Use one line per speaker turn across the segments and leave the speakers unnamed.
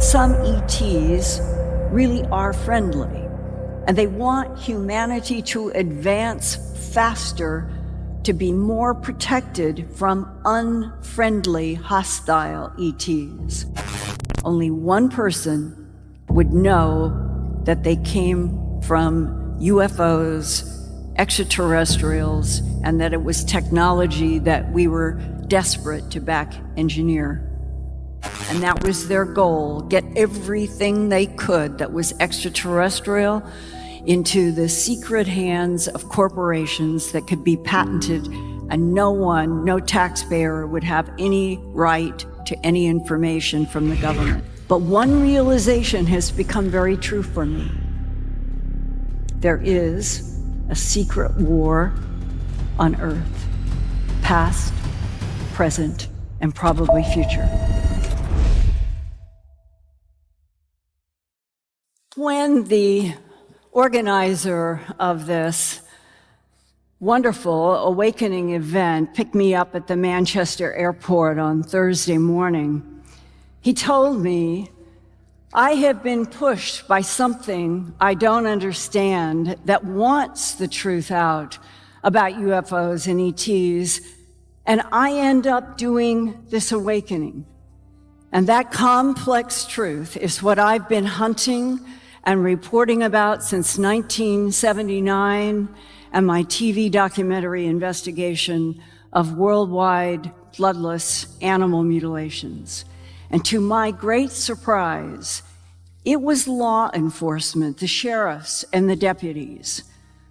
some ETs really are friendly, and they want humanity to advance faster to be more protected from unfriendly, hostile ETs. Only one person would know that they came from UFOs, extraterrestrials, and that it was technology that we were desperate to back engineer. And that was their goal, get everything they could that was extraterrestrial into the secret hands of corporations that could be patented, and no taxpayer would have any right to any information from the government. But one realization has become very true for me. There is a secret war on Earth, past, present, and probably future. When the organizer of this wonderful awakening event picked me up at the Manchester airport on Thursday morning, he told me, "I have been pushed by something I don't understand that wants the truth out about UFOs and ETs, and I end up doing this awakening. And that complex truth is what I've been hunting and reporting about since 1979 and my TV documentary investigation of worldwide bloodless animal mutilations. And to my great surprise, it was law enforcement, the sheriffs and the deputies,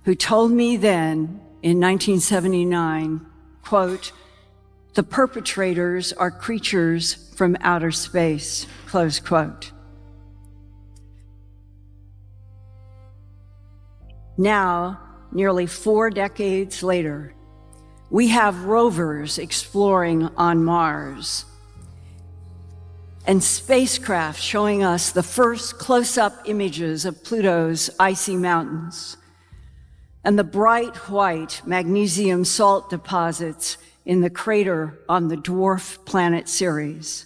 who told me then in 1979, quote, "The perpetrators are creatures from outer space," close quote. Now, nearly 4 decades later, we have rovers exploring on Mars and spacecraft showing us the first close-up images of Pluto's icy mountains and the bright white magnesium salt deposits in the crater on the dwarf planet Ceres.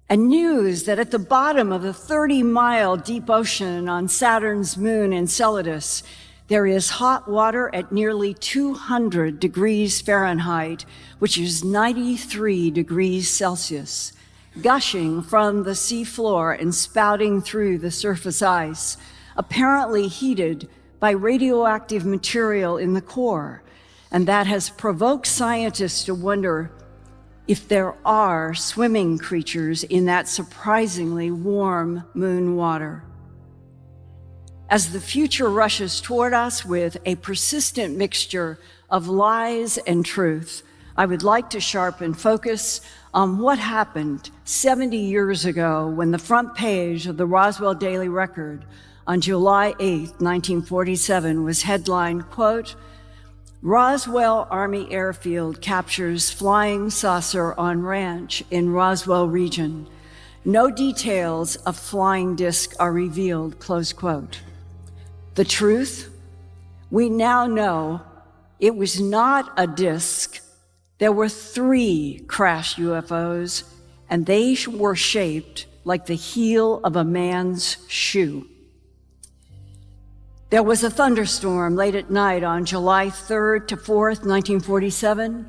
And news that at the bottom of the 30-mile deep ocean on Saturn's moon Enceladus, there is hot water at nearly 200 degrees Fahrenheit, which is 93 degrees Celsius, gushing from the seafloor and spouting through the surface ice, apparently heated by radioactive material in the core. And that has provoked scientists to wonder if there are swimming creatures in that surprisingly warm moon water. As the future rushes toward us with a persistent mixture of lies and truth, I would like to sharpen focus on what happened 70 years ago when the front page of the Roswell Daily Record on July 8, 1947 was headlined, quote, "Roswell Army Airfield captures flying saucer on ranch in Roswell region. No details of flying disc are revealed," close quote. The truth? We now know it was not a disc. There were 3 crashed UFOs, and they were shaped like the heel of a man's shoe. There was a thunderstorm late at night on July 3rd to 4th, 1947,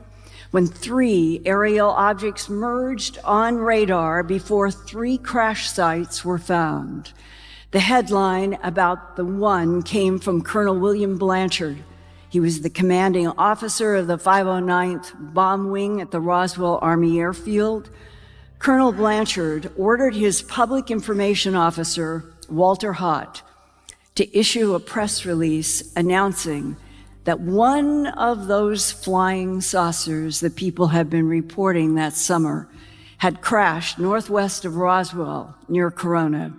when 3 aerial objects merged on radar before 3 crash sites were found. The headline about the one came from Colonel William Blanchard. He was the commanding officer of the 509th Bomb Wing at the Roswell Army Airfield. Colonel Blanchard ordered his public information officer, Walter Hott, to issue a press release announcing that one of those flying saucers that people had been reporting that summer had crashed northwest of Roswell near Corona.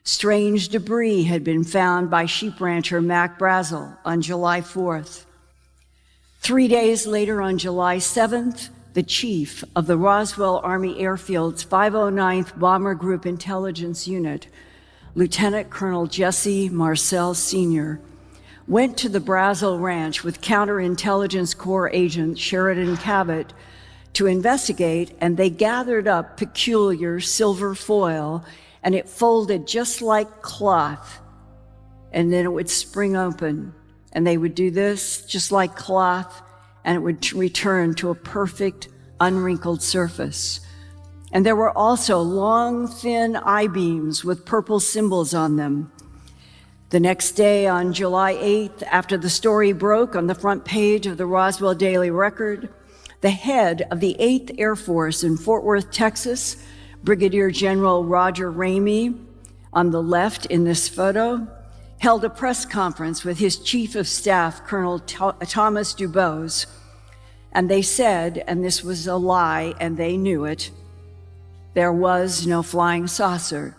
Strange debris had been found by sheep rancher Mac Brazel on July 4th. 3 days later, on July 7th, the chief of the Roswell Army Airfield's 509th Bomber Group Intelligence Unit, Lieutenant Colonel Jesse Marcel Sr., went to the Brazel Ranch with Counterintelligence Corps agent Sheridan Cabot to investigate, and they gathered up peculiar silver foil, and it folded just like cloth, and then it would spring open, and they would do this just like cloth, and it would return to a perfect, unwrinkled surface. And there were also long, thin I-beams with purple symbols on them. The next day, on July 8th, after the story broke on the front page of the Roswell Daily Record, the head of the 8th Air Force in Fort Worth, Texas, Brigadier General Roger Ramey, on the left in this photo, held a press conference with his Chief of Staff, Colonel Thomas Dubose, and they said, and this was a lie and they knew it, there was no flying saucer.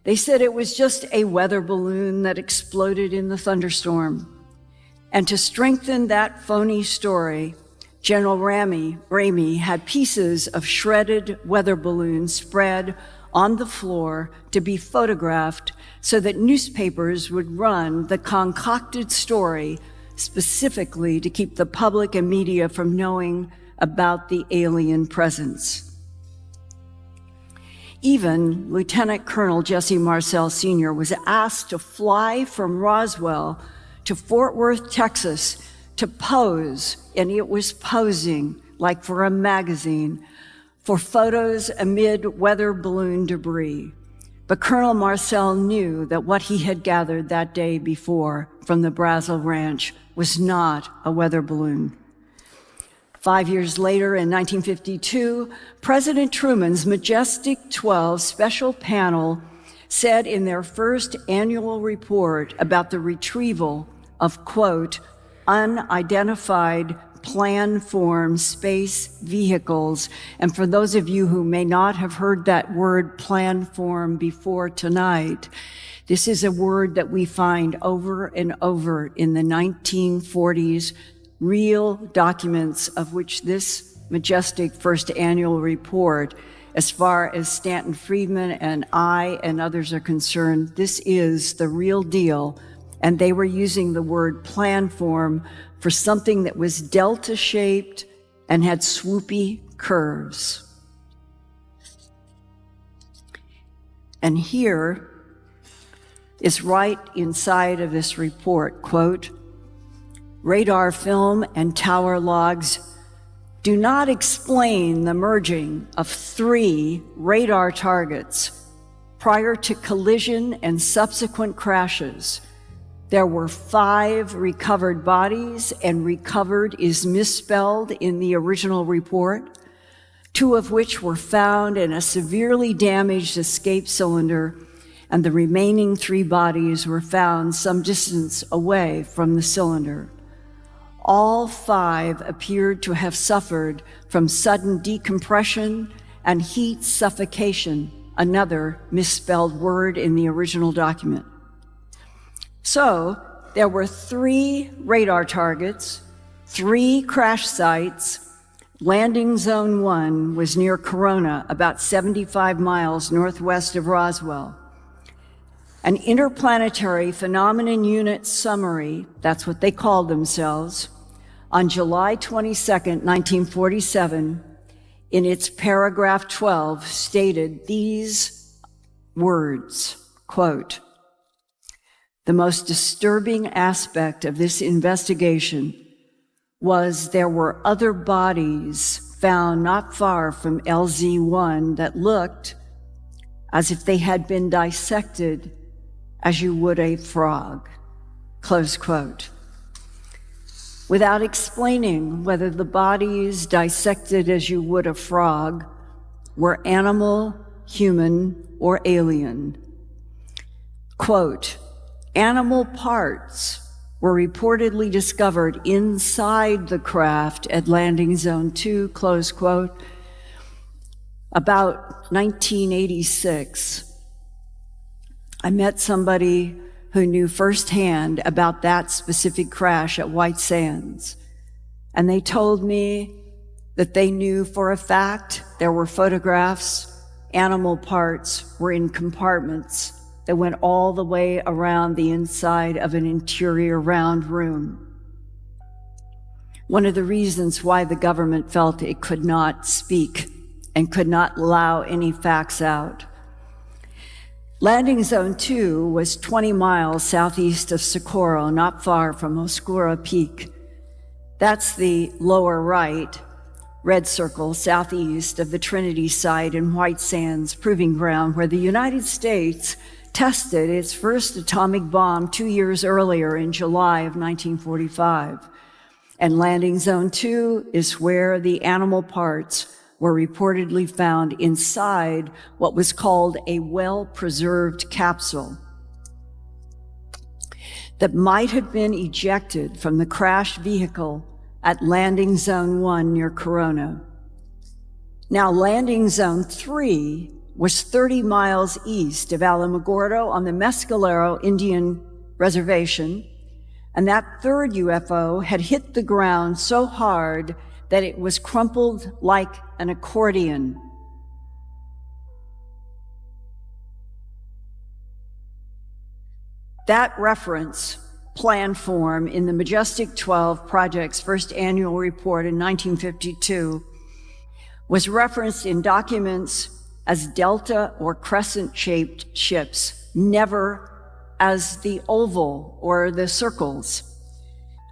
They said it was just a weather balloon that exploded in the thunderstorm. And to strengthen that phony story, General Ramey had pieces of shredded weather balloons spread on the floor to be photographed so that newspapers would run the concocted story specifically to keep the public and media from knowing about the alien presence. Even Lieutenant Colonel Jesse Marcel Sr. was asked to fly from Roswell to Fort Worth, Texas, to pose, and it was posing like for a magazine, for photos amid weather balloon debris. But Colonel Marcel knew that what he had gathered that day before from the Brazil Ranch was not a weather balloon. 5 years later, in 1952, President Truman's Majestic 12 special panel said in their first annual report about the retrieval of, quote, unidentified plan-form space vehicles. And for those of you who may not have heard that word plan-form before tonight, this is a word that we find over and over in the 1940s real documents of which this majestic first annual report, as far as Stanton Friedman and I and others are concerned, this is the real deal. And they were using the word planform for something that was delta-shaped and had swoopy curves. And here is right inside of this report, quote, radar film and tower logs do not explain the merging of 3 radar targets prior to collision and subsequent crashes. There were 5 recovered bodies, and recovered is misspelled in the original report, 2 of which were found in a severely damaged escape cylinder, and the remaining 3 bodies were found some distance away from the cylinder. All 5 appeared to have suffered from sudden decompression and heat suffocation, another misspelled word in the original document. So there were 3 radar targets, 3 crash sites. Landing Zone 1 was near Corona, about 75 miles northwest of Roswell. An interplanetary phenomenon unit summary, that's what they called themselves, on July 22nd, 1947, in its paragraph 12, stated these words, quote, the most disturbing aspect of this investigation was there were other bodies found not far from LZ-1 that looked as if they had been dissected as you would a frog, close quote. Without explaining whether the bodies dissected as you would a frog were animal, human, or alien. Quote, animal parts were reportedly discovered inside the craft at Landing Zone 2, close quote, about 1986. I met somebody who knew firsthand about that specific crash at White Sands. And they told me that they knew for a fact there were photographs, animal parts were in compartments that went all the way around the inside of an interior round room. One of the reasons why the government felt it could not speak and could not allow any facts out. Landing Zone 2 was 20 miles southeast of Socorro, not far from Oscura Peak. That's the lower right, red circle, southeast of the Trinity site in White Sands Proving Ground, where the United States tested its first atomic bomb 2 years earlier in July of 1945. And Landing Zone 2 is where the animal parts were reportedly found inside what was called a well-preserved capsule that might have been ejected from the crashed vehicle at Landing Zone 1 near Corona. Now, Landing Zone 3 was 30 miles east of Alamogordo on the Mescalero Indian Reservation, and that third UFO had hit the ground so hard that it was crumpled like an accordion. That reference, plan form, in the Majestic 12 Project's first annual report in 1952 was referenced in documents as delta or crescent-shaped ships, never as the oval or the circles,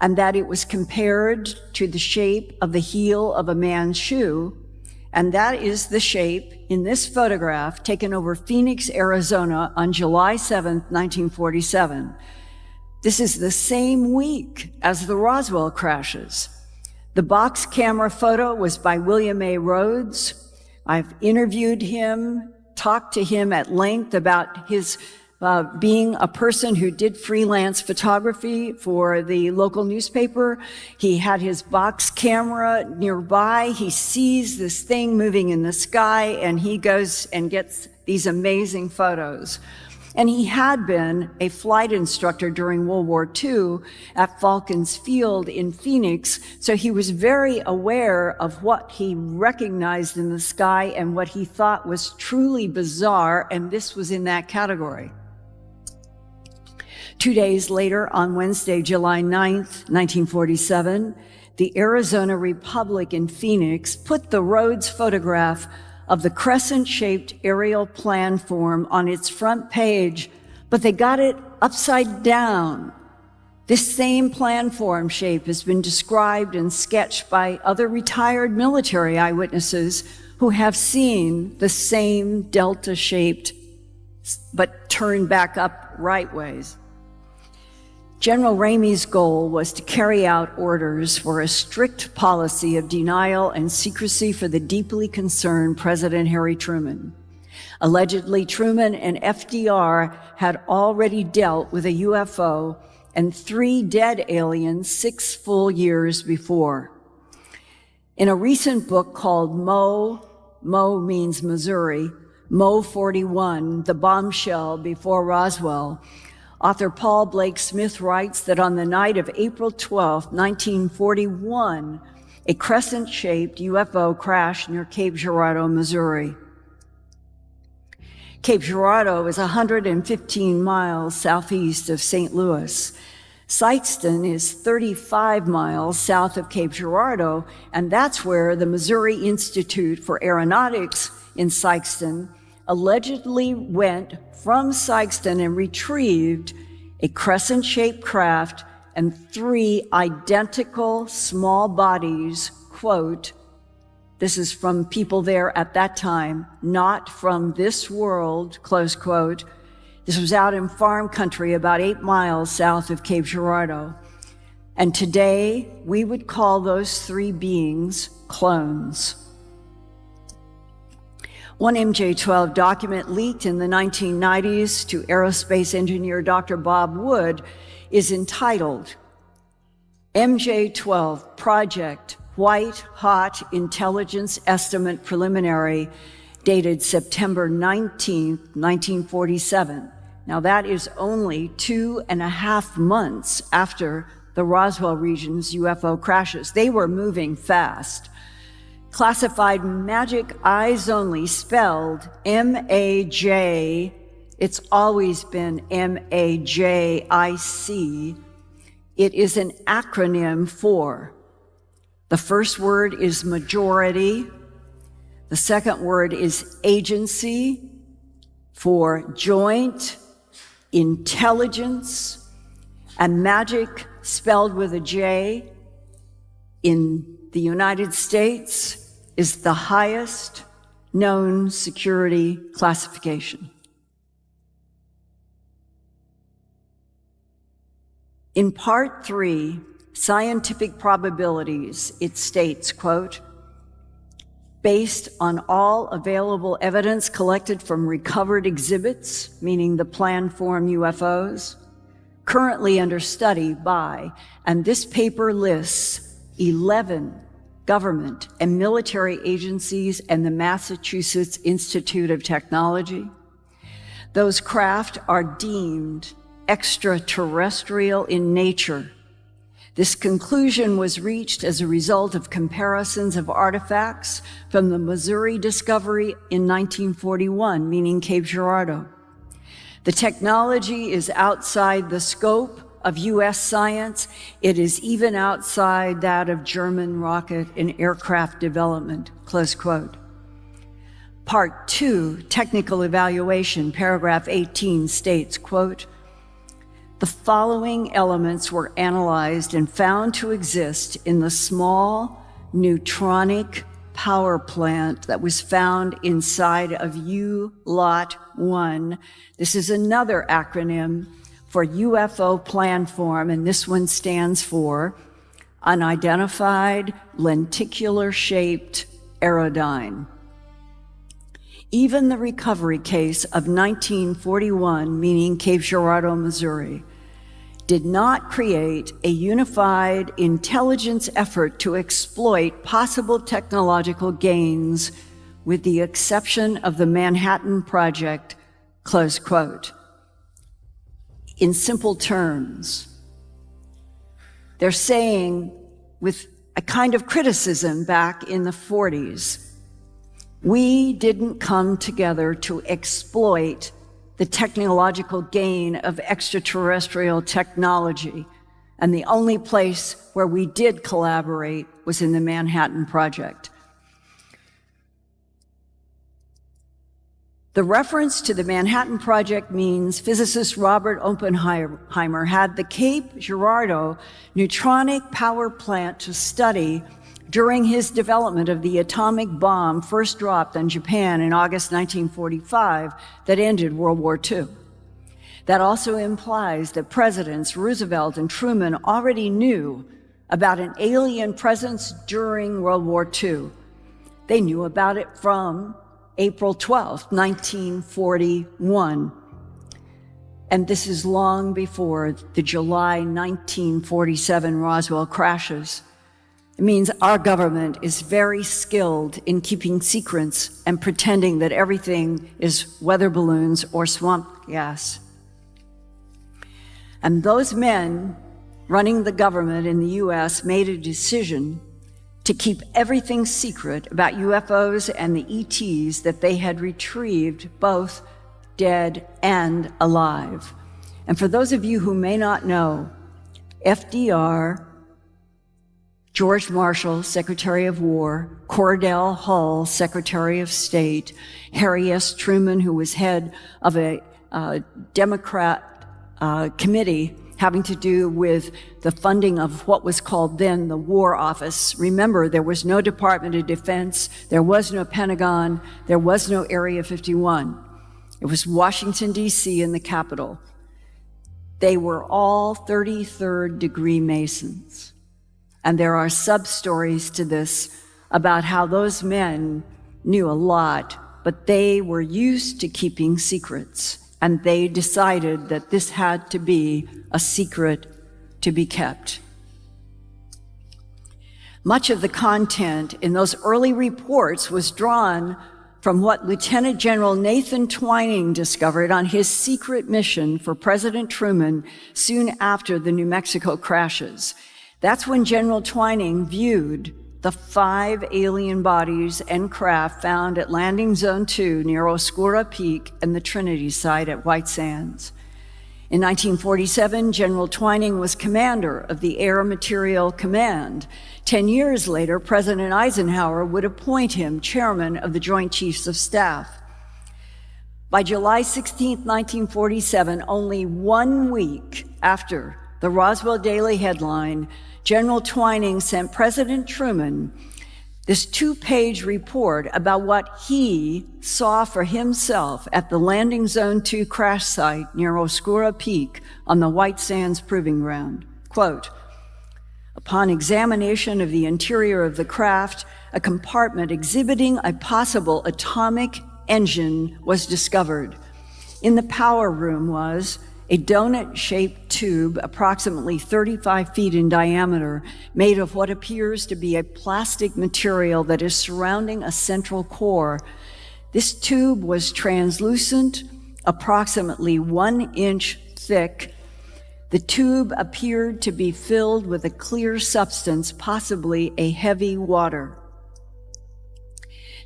and that it was compared to the shape of the heel of a man's shoe, and that is the shape in this photograph taken over Phoenix, Arizona on July 7th, 1947. This is the same week as the Roswell crashes. The box camera photo was by William A. Rhodes. I've interviewed him, talked to him at length about his being a person who did freelance photography for the local newspaper. He had his box camera nearby. He sees this thing moving in the sky, and he goes and gets these amazing photos. And he had been a flight instructor during World War II at Falcons Field in Phoenix, so he was very aware of what he recognized in the sky and what he thought was truly bizarre, and this was in that category. 2 days later, on Wednesday, July 9th, 1947, the Arizona Republic in Phoenix put the Rhodes photograph of the crescent-shaped aerial plan form on its front page, but they got it upside down. This same plan form shape has been described and sketched by other retired military eyewitnesses who have seen the same delta-shaped, but turned back up right ways. General Ramey's goal was to carry out orders for a strict policy of denial and secrecy for the deeply concerned President Harry Truman. Allegedly, Truman and FDR had already dealt with a UFO and 3 dead aliens 6 full years before. In a recent book called Mo means Missouri, Mo 41, The Bombshell Before Roswell, author Paul Blake Smith writes that on the night of April 12, 1941, a crescent-shaped UFO crashed near Cape Girardeau, Missouri. Cape Girardeau is 115 miles southeast of St. Louis. Sikeston is 35 miles south of Cape Girardeau, and that's where the Missouri Institute for Aeronautics in Sikeston allegedly went from Sikeston and retrieved a crescent-shaped craft and 3 identical small bodies, quote, this is from people there at that time, not from this world, close quote. This was out in farm country about 8 miles south of Cape Girardeau. And today, we would call those 3 beings clones. One MJ-12 document leaked in the 1990s to aerospace engineer Dr. Bob Wood is entitled MJ-12 Project White Hot Intelligence Estimate Preliminary, dated September 19, 1947. Now that is only 2.5 months after the Roswell region's UFO crashes. They were moving fast. Classified magic eyes only, spelled M-A-J. It's always been M-A-J-I-C. It is an acronym for The first word is majority. The second word is agency, for joint, intelligence, and magic, spelled with a J, in the United States is the highest known security classification. In Part 3, Scientific Probabilities, it states, quote, based on all available evidence collected from recovered exhibits, meaning the plan-form UFOs, currently under study by, and this paper lists 11 government and military agencies and the Massachusetts Institute of Technology. Those craft are deemed extraterrestrial in nature. This conclusion was reached as a result of comparisons of artifacts from the Missouri discovery in 1941, meaning Cape Girardeau. The technology is outside the scope of U.S. science. It is even outside that of German rocket and aircraft development, close quote. Part 2, Technical Evaluation, paragraph 18 states, quote, the following elements were analyzed and found to exist in the small neutronic power plant that was found inside of U-Lot 1. This is another acronym for UFO planform, and this one stands for Unidentified Lenticular-Shaped Aerodyne. Even the recovery case of 1941, meaning Cape Girardeau, Missouri, did not create a unified intelligence effort to exploit possible technological gains, with the exception of the Manhattan Project, close quote. In simple terms, they're saying, with a kind of criticism back in the 40s, we didn't come together to exploit the technological gain of extraterrestrial technology, and the only place where we did collaborate was in the Manhattan Project. The reference to the Manhattan Project means physicist Robert Oppenheimer had the Cape Girardeau neutronic power plant to study during his development of the atomic bomb first dropped on Japan in August 1945 that ended World War II. That also implies that Presidents Roosevelt and Truman already knew about an alien presence during World War II. They knew about it from April 12, 1941. And this is long before the July 1947 Roswell crashes. It means our government is very skilled in keeping secrets and pretending that everything is weather balloons or swamp gas. And those men running the government in the US made a decision to keep everything secret about UFOs and the ETs that they had retrieved, both dead and alive. And for those of you who may not know, FDR, George Marshall, Secretary of War, Cordell Hull, Secretary of State, Harry S. Truman, who was head of a Democrat committee having to do with the funding of what was called then the War Office. Remember, there was no Department of Defense, there was no Pentagon, there was no Area 51. It was Washington, D.C. and the Capitol. They were all 33rd degree Masons. And there are sub-stories to this about how those men knew a lot, but they were used to keeping secrets, and they decided that this had to be a secret to be kept. Much of the content in those early reports was drawn from what Lieutenant General Nathan Twining discovered on his secret mission for President Truman soon after the New Mexico crashes. That's when General Twining viewed the 5 alien bodies and craft found at Landing Zone 2 near Oscura Peak and the Trinity site at White Sands. In 1947, General Twining was commander of the Air Materiel Command. 10 years later, President Eisenhower would appoint him chairman of the Joint Chiefs of Staff. By July 16, 1947, only 1 week after the Roswell Daily headline, General Twining sent President Truman this 2-page report about what he saw for himself at the Landing Zone 2 crash site near Oscura Peak on the White Sands Proving Ground. Quote, upon examination of the interior of the craft, a compartment exhibiting a possible atomic engine was discovered. In the power room was a donut-shaped tube approximately 35 feet in diameter, made of what appears to be a plastic material that is surrounding a central core. This tube was translucent, approximately 1 inch thick. The tube appeared to be filled with a clear substance, possibly a heavy water.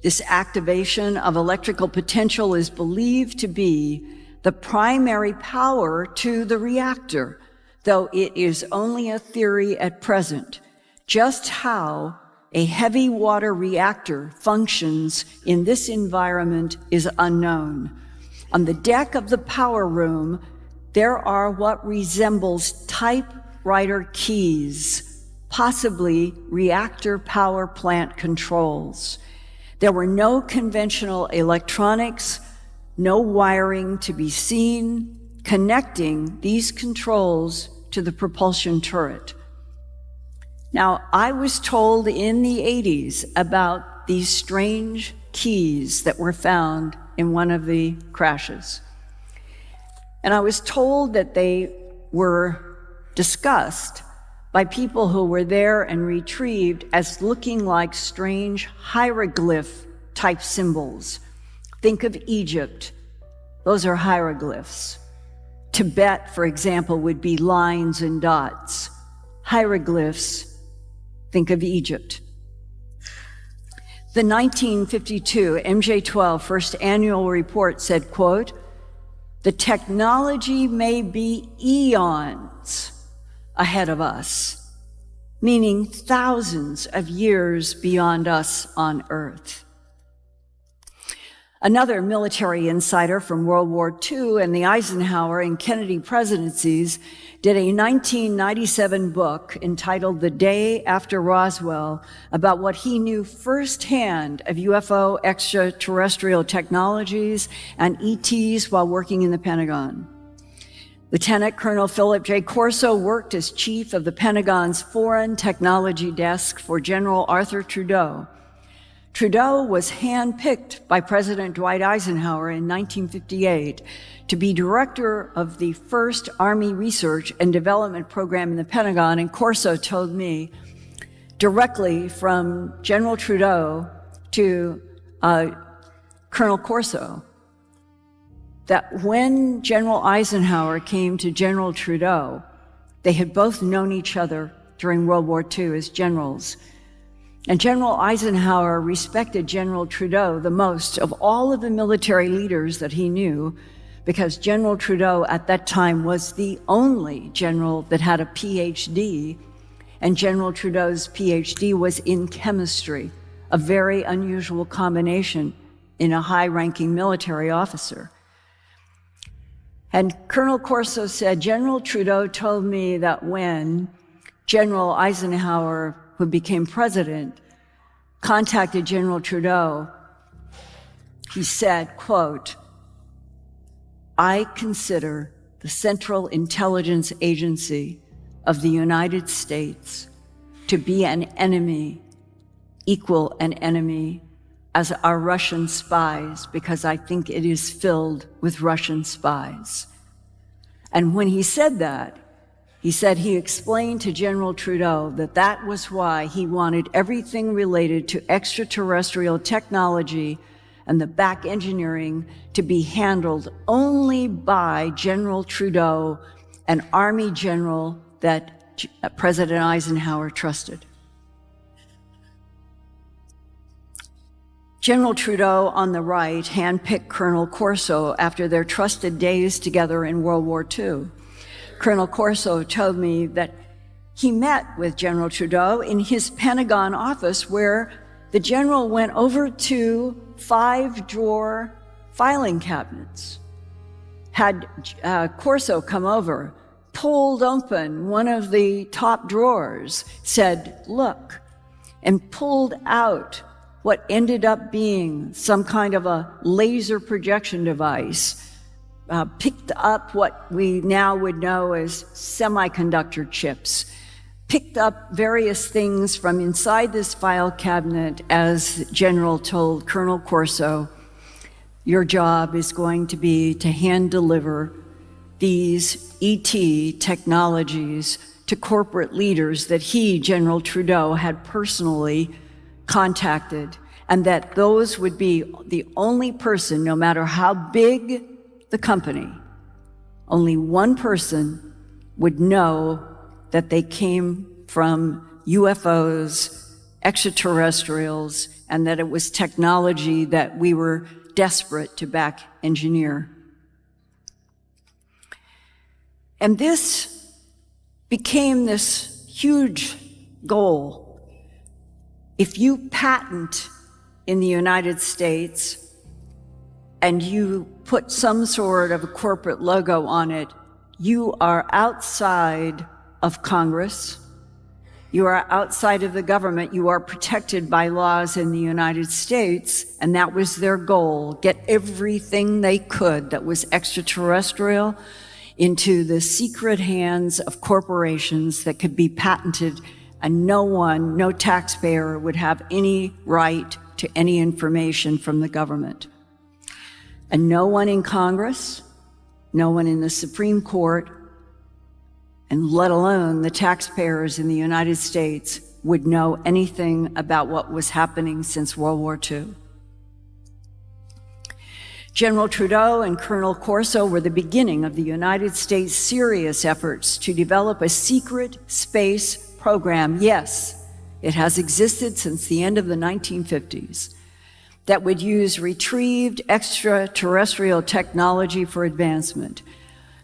This activation of electrical potential is believed to be the primary power to the reactor, though it is only a theory at present. Just how a heavy water reactor functions in this environment is unknown. On the deck of the power room, there are what resembles typewriter keys, possibly reactor power plant controls. There were no conventional electronics, no wiring to be seen, connecting these controls to the propulsion turret. Now, I was told in the 80s about these strange keys that were found in one of the crashes. And I was told that they were discussed by people who were there and retrieved as looking like strange hieroglyph-type symbols. Think of Egypt. Those are hieroglyphs. Tibet, for example, would be lines and dots. Hieroglyphs, think of Egypt. The 1952 MJ-12 first annual report said, quote, the technology may be eons ahead of us, meaning thousands of years beyond us on Earth. Another military insider from World War II and the Eisenhower and Kennedy presidencies did a 1997 book entitled The Day After Roswell about what he knew firsthand of UFO extraterrestrial technologies and ETs while working in the Pentagon. Lieutenant Colonel Philip J. Corso worked as chief of the Pentagon's Foreign Technology Desk for General Arthur Trudeau. Trudeau was handpicked by President Dwight Eisenhower in 1958 to be director of the first Army Research and Development Program in the Pentagon, and Corso told me directly from General Trudeau to Colonel Corso that when General Eisenhower came to General Trudeau, they had both known each other during World War II as generals. And General Eisenhower respected General Trudeau the most of all of the military leaders that he knew, because General Trudeau at that time was the only general that had a PhD, and General Trudeau's PhD was in chemistry, a very unusual combination in a high-ranking military officer. And Colonel Corso said, General Trudeau told me that when General Eisenhower, who became president, contacted General Trudeau, he said, quote, I consider the Central Intelligence Agency of the United States to be an enemy, equal an enemy as our Russian spies, because I think it is filled with Russian spies. And when he said that, he said he explained to General Trudeau that that was why he wanted everything related to extraterrestrial technology and the back engineering to be handled only by General Trudeau, an Army general that President Eisenhower trusted. General Trudeau on the right handpicked Colonel Corso after their trusted days together in World War II. Colonel Corso told me that he met with General Trudeau in his Pentagon office, where the general went over to 5-drawer filing cabinets, had Corso come over, pulled open one of the top drawers, said, "Look," and pulled out what ended up being some kind of a laser projection device, picked up what we now would know as semiconductor chips, picked up various things from inside this file cabinet. As General told Colonel Corso, "Your job is going to be to hand deliver these ET technologies to corporate leaders that he, General Trudeau, had personally contacted, and that those would be the only person, no matter how big the company, only one person would know that they came from UFOs, extraterrestrials, and that it was technology that we were desperate to back engineer." And this became this huge goal. If you patent in the United States and you put some sort of a corporate logo on it, you are outside of Congress, you are outside of the government, you are protected by laws in the United States, and that was their goal: get everything they could that was extraterrestrial into the secret hands of corporations that could be patented, and no taxpayer would have any right to any information from the government. And no one in Congress, no one in the Supreme Court, and let alone the taxpayers in the United States, would know anything about what was happening since World War II. General Trudeau and Colonel Corso were the beginning of the United States' serious efforts to develop a secret space program. Yes, it has existed since the end of the 1950s, that would use retrieved extraterrestrial technology for advancement.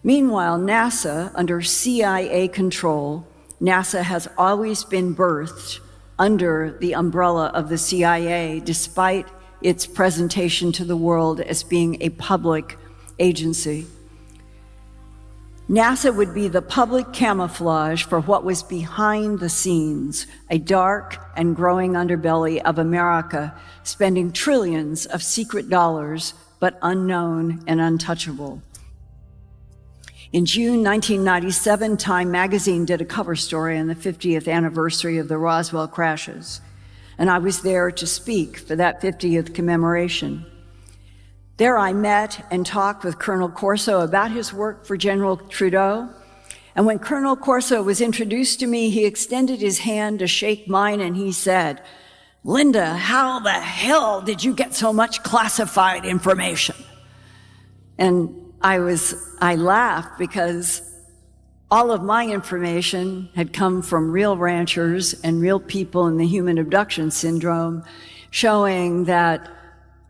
Meanwhile, NASA, under CIA control, NASA has always been birthed under the umbrella of the CIA, despite its presentation to the world as being a public agency. NASA would be the public camouflage for what was behind the scenes, a dark and growing underbelly of America, spending trillions of secret dollars, but unknown and untouchable. In June 1997, Time magazine did a cover story on the 50th anniversary of the Roswell crashes, and I was there to speak for that 50th commemoration. There I met and talked with Colonel Corso about his work for General Trudeau, and when Colonel Corso was introduced to me, he extended his hand to shake mine, and he said, "Linda, how the hell did you get so much classified information?" And I laughed, because all of my information had come from real ranchers and real people in the human abduction syndrome, showing that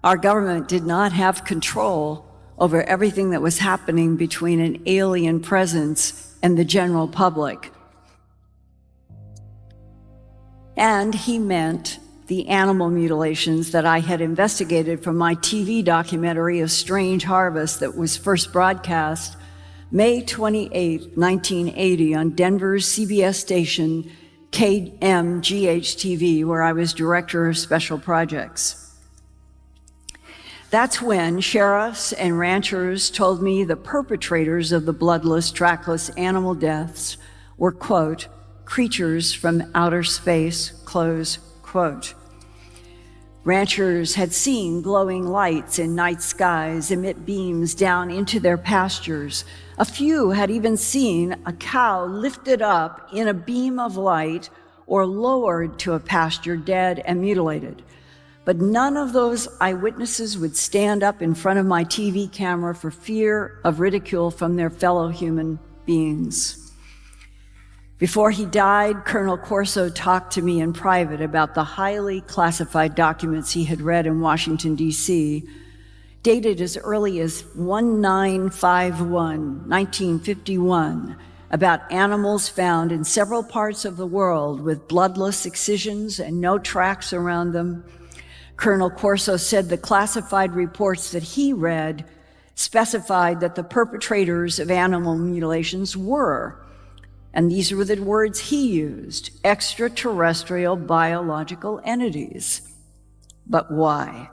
our government did not have control over everything that was happening between an alien presence and the general public. And he meant the animal mutilations that I had investigated from my TV documentary, A Strange Harvest, that was first broadcast May 28, 1980 on Denver's CBS station KMGH-TV, where I was director of special projects. That's when sheriffs and ranchers told me the perpetrators of the bloodless, trackless animal deaths were, quote, creatures from outer space, close quote. Ranchers had seen glowing lights in night skies emit beams down into their pastures. A few had even seen a cow lifted up in a beam of light or lowered to a pasture dead and mutilated. But none of those eyewitnesses would stand up in front of my TV camera for fear of ridicule from their fellow human beings. Before he died, Colonel Corso talked to me in private about the highly classified documents he had read in Washington, D.C., dated as early as 1951, 1951, about animals found in several parts of the world with bloodless excisions and no tracks around them. Colonel Corso said the classified reports that he read specified that the perpetrators of animal mutilations were, and these were the words he used, extraterrestrial biological entities. But why?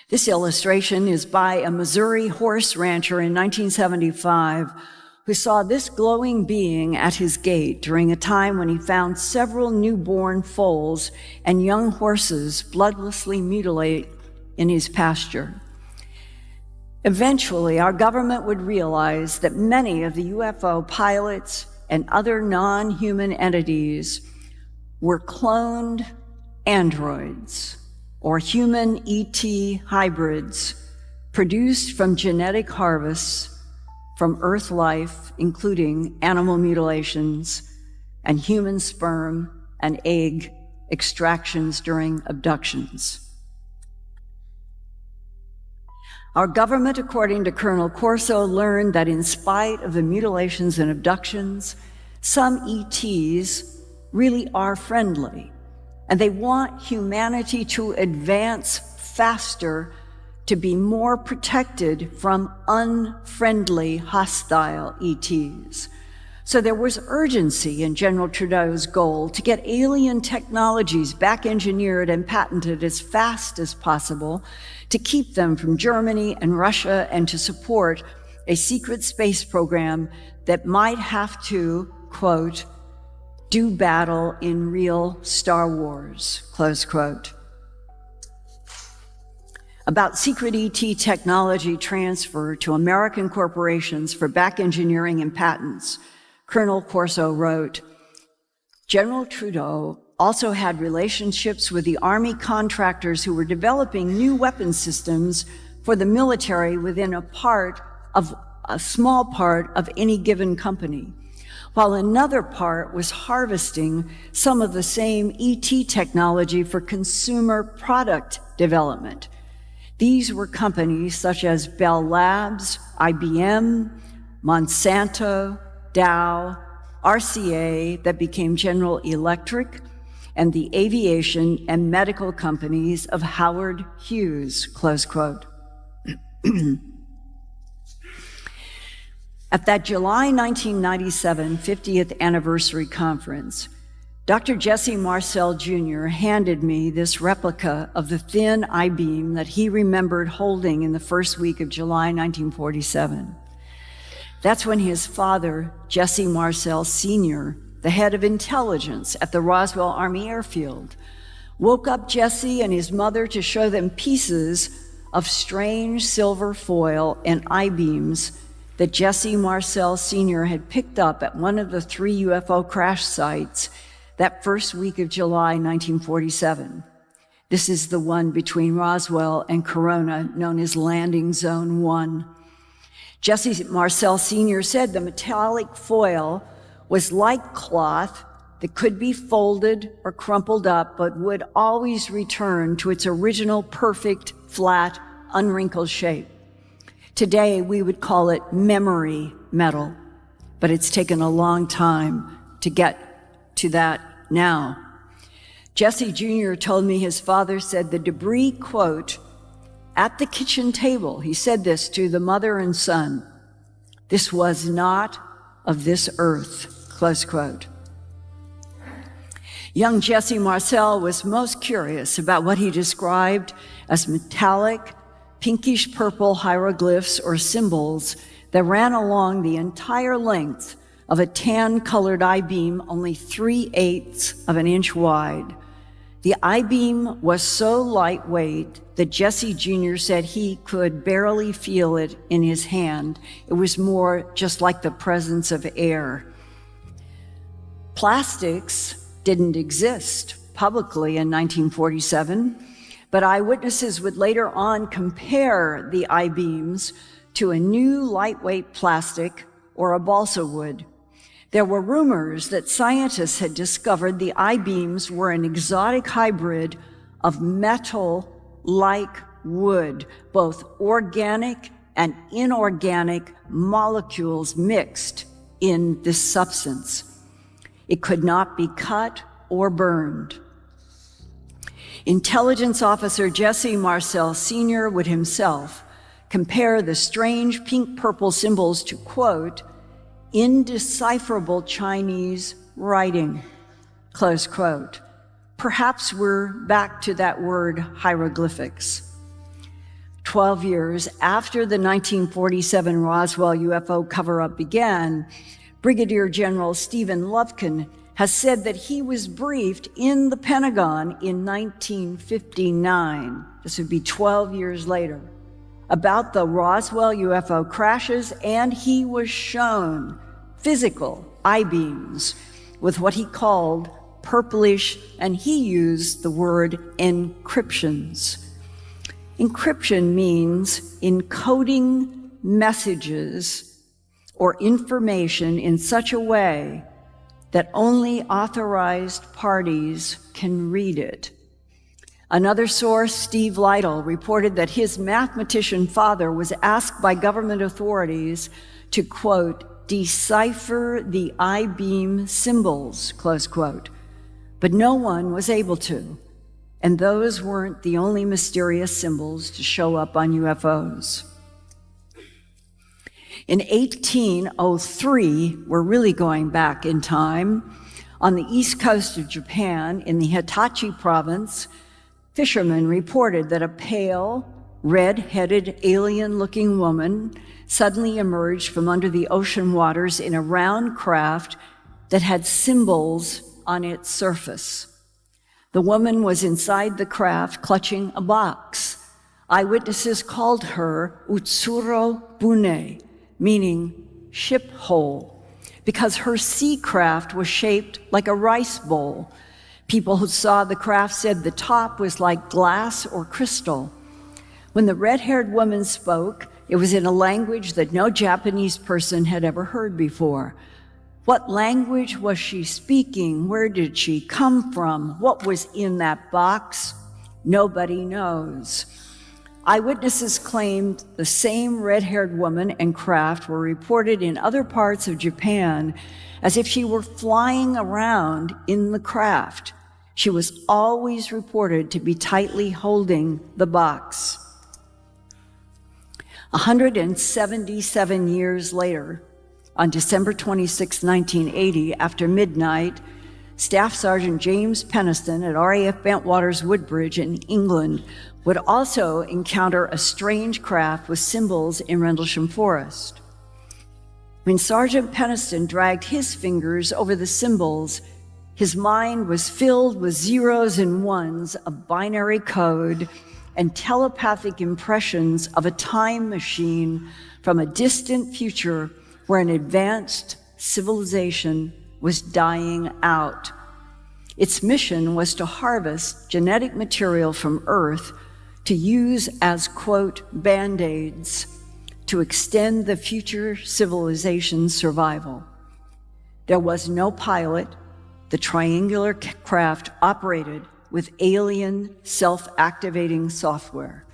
This illustration is by a Missouri horse rancher in 1975 who saw this glowing being at his gate during a time when he found several newborn foals and young horses bloodlessly mutilate in his pasture. Eventually, our government would realize that many of the UFO pilots and other non-human entities were cloned androids or human ET hybrids produced from genetic harvests from Earth life, including animal mutilations and human sperm and egg extractions during abductions. Our government, according to Colonel Corso, learned that in spite of the mutilations and abductions, some ETs really are friendly, and they want humanity to advance faster to be more protected from unfriendly, hostile ETs. So there was urgency in General Trudeau's goal to get alien technologies back engineered and patented as fast as possible, to keep them from Germany and Russia, and to support a secret space program that might have to, quote, do battle in real Star Wars, close quote. About secret ET technology transfer to American corporations for back engineering and patents, Colonel Corso wrote, General Trudeau also had relationships with the Army contractors who were developing new weapon systems for the military within a small part of any given company, while another part was harvesting some of the same ET technology for consumer product development. These were companies such as Bell Labs, IBM, Monsanto, Dow, RCA that became General Electric, and the aviation and medical companies of Howard Hughes, close quote. At that July 1997 50th anniversary conference, Dr. Jesse Marcel Jr. handed me this replica of the thin I-beam that he remembered holding in the first week of July 1947. That's when his father, Jesse Marcel Sr., the head of intelligence at the Roswell Army Airfield, woke up Jesse and his mother to show them pieces of strange silver foil and I-beams that Jesse Marcel Sr. had picked up at one of the 3 UFO crash sites that first week of July 1947. This is the one between Roswell and Corona, known as Landing Zone 1. Jesse Marcel Sr. said the metallic foil was like cloth that could be folded or crumpled up, but would always return to its original perfect, flat, unwrinkled shape. Today, we would call it memory metal, but it's taken a long time to get to that now. Jesse Jr. told me his father said the debris, quote, at the kitchen table, he said this to the mother and son, this was not of this earth, close quote. Young Jesse Marcel was most curious about what he described as metallic, pinkish purple hieroglyphs or symbols that ran along the entire length of a tan-colored I-beam only 3/8 of an inch wide. The I-beam was so lightweight that Jesse Jr. said he could barely feel it in his hand. It was more just like the presence of air. Plastics didn't exist publicly in 1947, but eyewitnesses would later on compare the I-beams to a new lightweight plastic or a balsa wood. There were rumors that scientists had discovered the I-beams were an exotic hybrid of metal-like wood, both organic and inorganic molecules mixed in this substance. It could not be cut or burned. Intelligence officer Jesse Marcel Sr. would himself compare the strange pink-purple symbols to, quote, indecipherable Chinese writing, close quote. Perhaps we're back to that word hieroglyphics. 12 years after the 1947 Roswell UFO cover-up began, Brigadier General Stephen Lufkin has said that he was briefed in the Pentagon in 1959, this would be 12 years later, about the Roswell UFO crashes, and he was shown physical I-beams with what he called purplish, and he used the word encryptions. Encryption means encoding messages or information in such a way that only authorized parties can read it. Another source, Steve Lytle, reported that his mathematician father was asked by government authorities to, quote, decipher the I-beam symbols, close quote, but no one was able to. And those weren't the only mysterious symbols to show up on UFOs. In 1803, we're really going back in time, on the east coast of Japan, in the Hitachi province, fishermen reported that a pale, red-headed, alien-looking woman suddenly emerged from under the ocean waters in a round craft that had symbols on its surface. The woman was inside the craft clutching a box. Eyewitnesses called her Utsuro Bune, meaning ship hole, because her sea craft was shaped like a rice bowl. People who saw the craft said the top was like glass or crystal. When the red-haired woman spoke, it was in a language that no Japanese person had ever heard before. What language was she speaking? Where did she come from? What was in that box? Nobody knows. Eyewitnesses claimed the same red-haired woman and craft were reported in other parts of Japan as if she were flying around in the craft. She was always reported to be tightly holding the box. 177 years later, on December 26, 1980, after midnight, Staff Sergeant James Peniston at RAF Bentwaters Woodbridge in England would also encounter a strange craft with symbols in Rendlesham Forest. When Sergeant Peniston dragged his fingers over the symbols, his mind was filled with zeros and ones of binary code and telepathic impressions of a time machine from a distant future where an advanced civilization was dying out. Its mission was to harvest genetic material from Earth to use as, quote, band-aids to extend the future civilization's survival. There was no pilot. The triangular craft operated with alien self-activating software.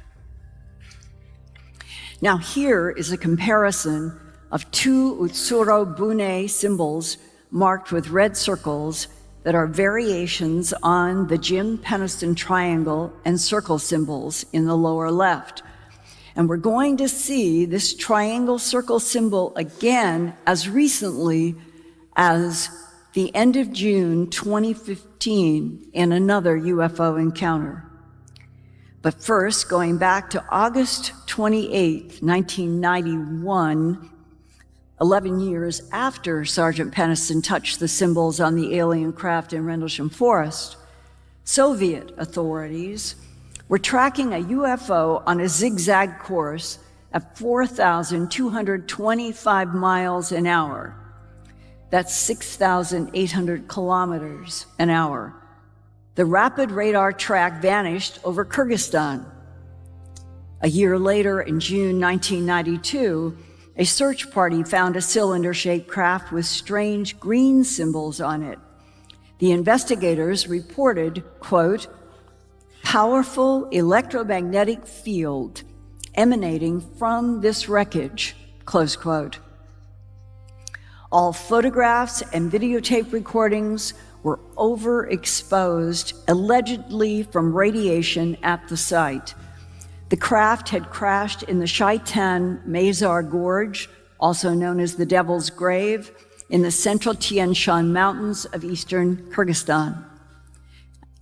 Now here is a comparison of two Utsuro Bune symbols marked with red circles that are variations on the Jim Peniston triangle and circle symbols in the lower left. And we're going to see this triangle circle symbol again as recently as the end of June 2015 in another UFO encounter. But first, going back to August 28, 1991, 11 years after Sergeant Peniston touched the symbols on the alien craft in Rendlesham Forest, Soviet authorities were tracking a UFO on a zigzag course at 4,225 miles an hour. That's 6,800 kilometers an hour. The rapid radar track vanished over Kyrgyzstan. A year later, in June 1992, a search party found a cylinder-shaped craft with strange green symbols on it. The investigators reported, quote, powerful electromagnetic field emanating from this wreckage, close quote. All photographs and videotape recordings were overexposed, allegedly from radiation at the site. The craft had crashed in the Shaitan Mazar Gorge, also known as the Devil's Grave, in the central Tian Shan Mountains of eastern Kyrgyzstan.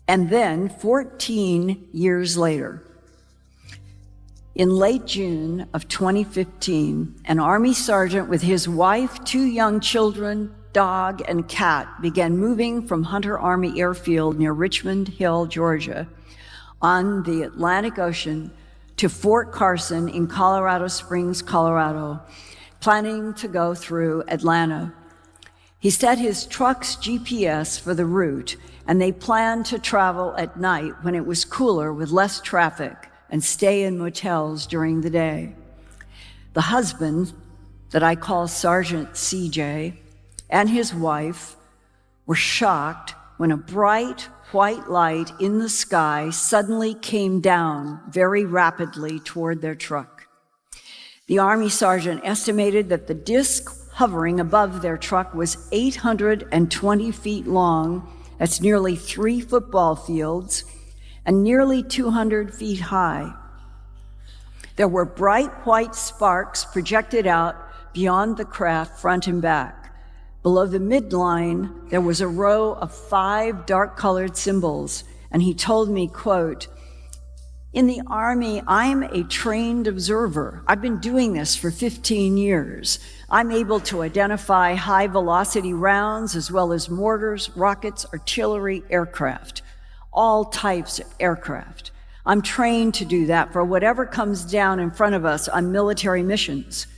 And then, 14 years later, in late June of 2015, an Army sergeant with his wife, 2 young children, dog, and cat began moving from Hunter Army Airfield near Richmond Hill, Georgia, on the Atlantic Ocean to Fort Carson in Colorado Springs, Colorado, planning to go through Atlanta. He set his truck's GPS for the route, and they planned to travel at night when it was cooler with less traffic and stay in motels during the day. The husband, that I call Sergeant CJ, and his wife were shocked when a bright white light in the sky suddenly came down very rapidly toward their truck. The Army sergeant estimated that the disk hovering above their truck was 820 feet long, that's nearly 3 football fields, and nearly 200 feet high. There were bright white sparks projected out beyond the craft front and back. Below the midline, there was a row of 5 dark-colored symbols, and he told me, quote, in the Army, I'm a trained observer. I've been doing this for 15 years. I'm able to identify high-velocity rounds as well as mortars, rockets, artillery, aircraft, all types of aircraft. I'm trained to do that for whatever comes down in front of us on military missions.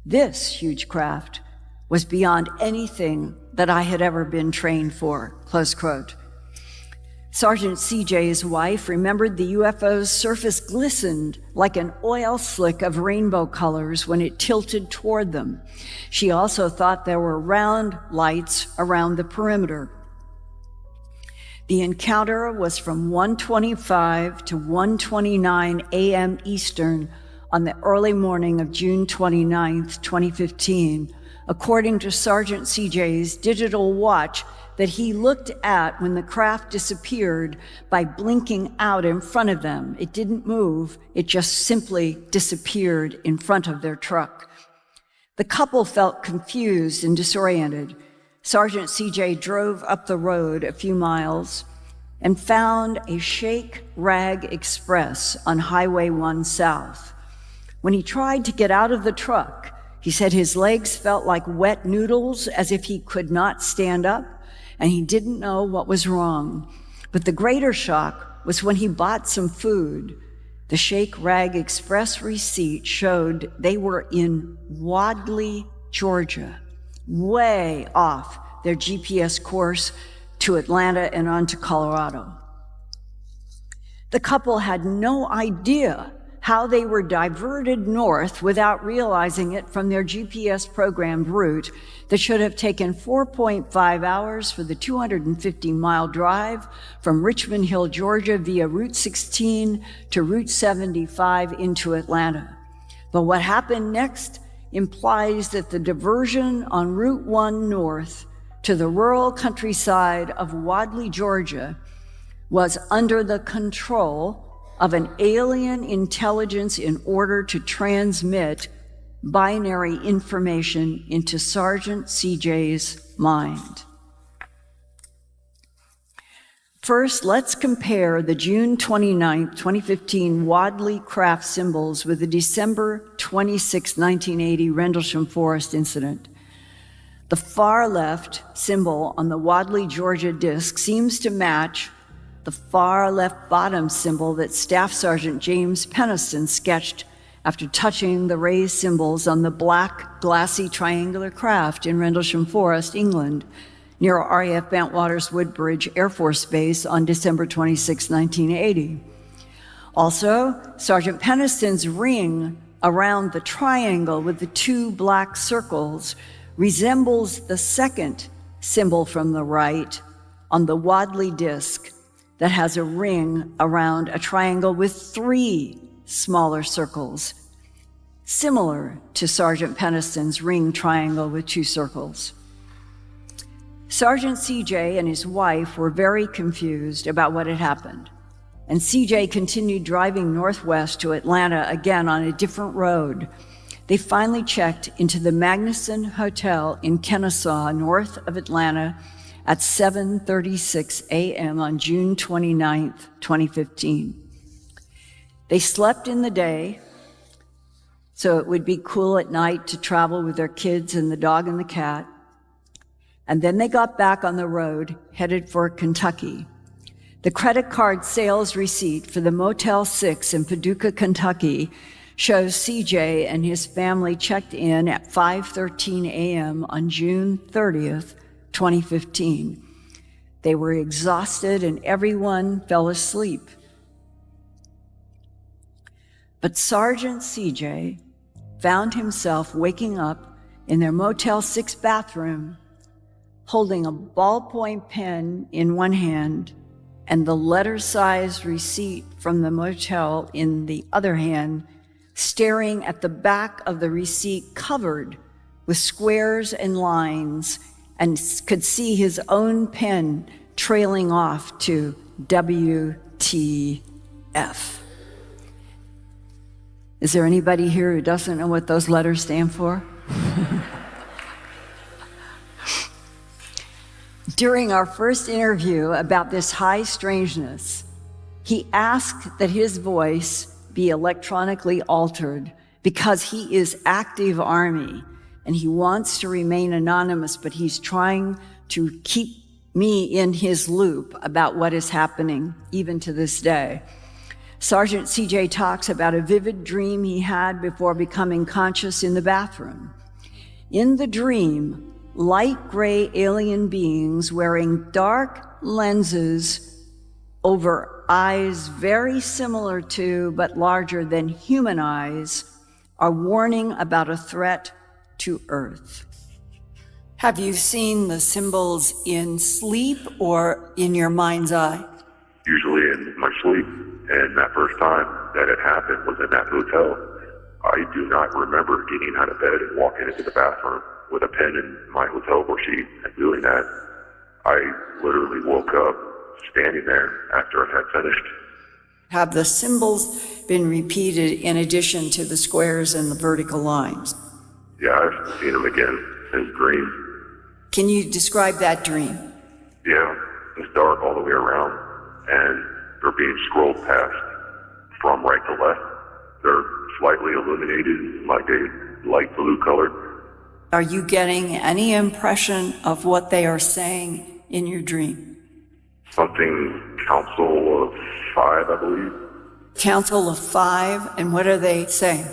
This huge craft was beyond anything that I had ever been trained for, close quote. Sergeant CJ's wife remembered the UFO's surface glistened like an oil slick of rainbow colors when it tilted toward them. She also thought there were round lights around the perimeter. The encounter was from 1:25 to 1:29 a.m. Eastern on the early morning of June 29, 2015, according to Sergeant CJ's digital watch that he looked at when the craft disappeared by blinking out in front of them. It didn't move, it just simply disappeared in front of their truck. The couple felt confused and disoriented. Sergeant CJ drove up the road a few miles and found a Shake Rag Express on Highway 1 South. When he tried to get out of the truck, he said his legs felt like wet noodles as if he could not stand up, and he didn't know what was wrong. But the greater shock was when he bought some food. The Shake Rag Express receipt showed they were in Wadley, Georgia, way off their GPS course to Atlanta and on to Colorado. The couple had no idea how they were diverted north without realizing it from their GPS-programmed route that should have taken 4.5 hours for the 250-mile drive from Richmond Hill, Georgia via Route 16 to Route 75 into Atlanta. But what happened next implies that the diversion on Route 1 north to the rural countryside of Wadley, Georgia, was under the control of an alien intelligence in order to transmit binary information into Sergeant CJ's mind. First, let's compare the June 29, 2015 Wadley craft symbols with the December 26, 1980 Rendlesham Forest incident. The far left symbol on the Wadley, Georgia disc seems to match the far left bottom symbol that Staff Sergeant James Penniston sketched after touching the raised symbols on the black, glassy triangular craft in Rendlesham Forest, England, near RAF Bantwaters Woodbridge Air Force Base on December 26, 1980. Also, Sergeant Penniston's ring around the triangle with the two black circles resembles the second symbol from the right on the Wadley disk that has a ring around a triangle with three smaller circles, similar to Sergeant Peniston's ring triangle with two circles. Sergeant CJ and his wife were very confused about what had happened, and CJ continued driving northwest to Atlanta again on a different road. They finally checked into the Magnuson Hotel in Kennesaw, north of Atlanta, at 7:36 a.m. on June 29, 2015. They slept in the day, so it would be cool at night to travel with their kids and the dog and the cat. And then they got back on the road, headed for Kentucky. The credit card sales receipt for the Motel 6 in Paducah, Kentucky, shows CJ and his family checked in at 5:13 a.m. on June 30th, 2015. They were exhausted and everyone fell asleep. But Sergeant CJ found himself waking up in their Motel 6 bathroom, holding a ballpoint pen in one hand and the letter-sized receipt from the motel in the other hand, staring at the back of the receipt covered with squares and lines, and could see his own pen trailing off to WTF. Is there anybody here who doesn't know what those letters stand for? During our first interview about this high strangeness, he asked that his voice be electronically altered because he is active Army and he wants to remain anonymous, but he's trying to keep me in his loop about what is happening even to this day. Sergeant CJ talks about a vivid dream he had before becoming conscious in the bathroom. In the dream, light gray alien beings wearing dark lenses over eyes very similar to but larger than human eyes are warning about a threat to Earth. Have you seen the symbols in sleep or in your mind's eye?
Usually in my sleep, and that first time that it happened was in that hotel. I do not remember getting out of bed and walking into the bathroom with a pen in my hotel sheet and doing that. I literally woke up standing there after I had finished.
Have the symbols been repeated in addition to the squares and the vertical lines?
Yeah, I've seen them again in dreams.
Can you describe that dream?
Yeah, it's dark all the way around, and they're being scrolled past from right to left. They're slightly illuminated, like a light blue color.
Are you getting any impression of what they are saying in your dream?
Something Council of 5, I believe.
Council of 5, and what are they saying?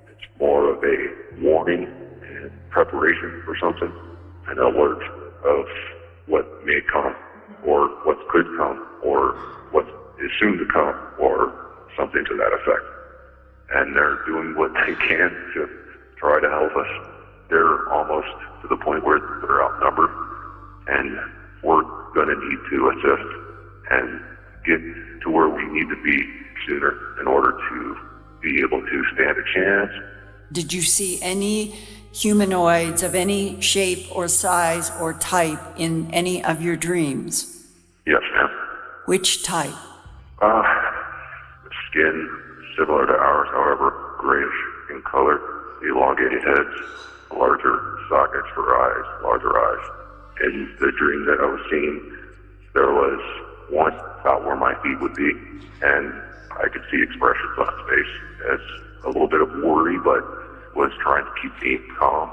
It's more of a warning and preparation for something, an alert of what may come, or what could come, or what is soon to come, or something to that effect. And they're doing what they can to try to help us. They're almost to the point where they're outnumbered, and we're going to need to assist and get to where we need to be sooner in order to be able to stand a chance.
Did you see any humanoids of any shape or size or type in any of your dreams?
Yes, ma'am.
Which type?
Skin similar to ours, however, grayish in color, elongated heads, larger sockets for eyes, larger eyes. In the dream that I was seeing, there was one about where my feet would be, and I could see expressions on his face as a little bit of worry, but was trying to keep me calm.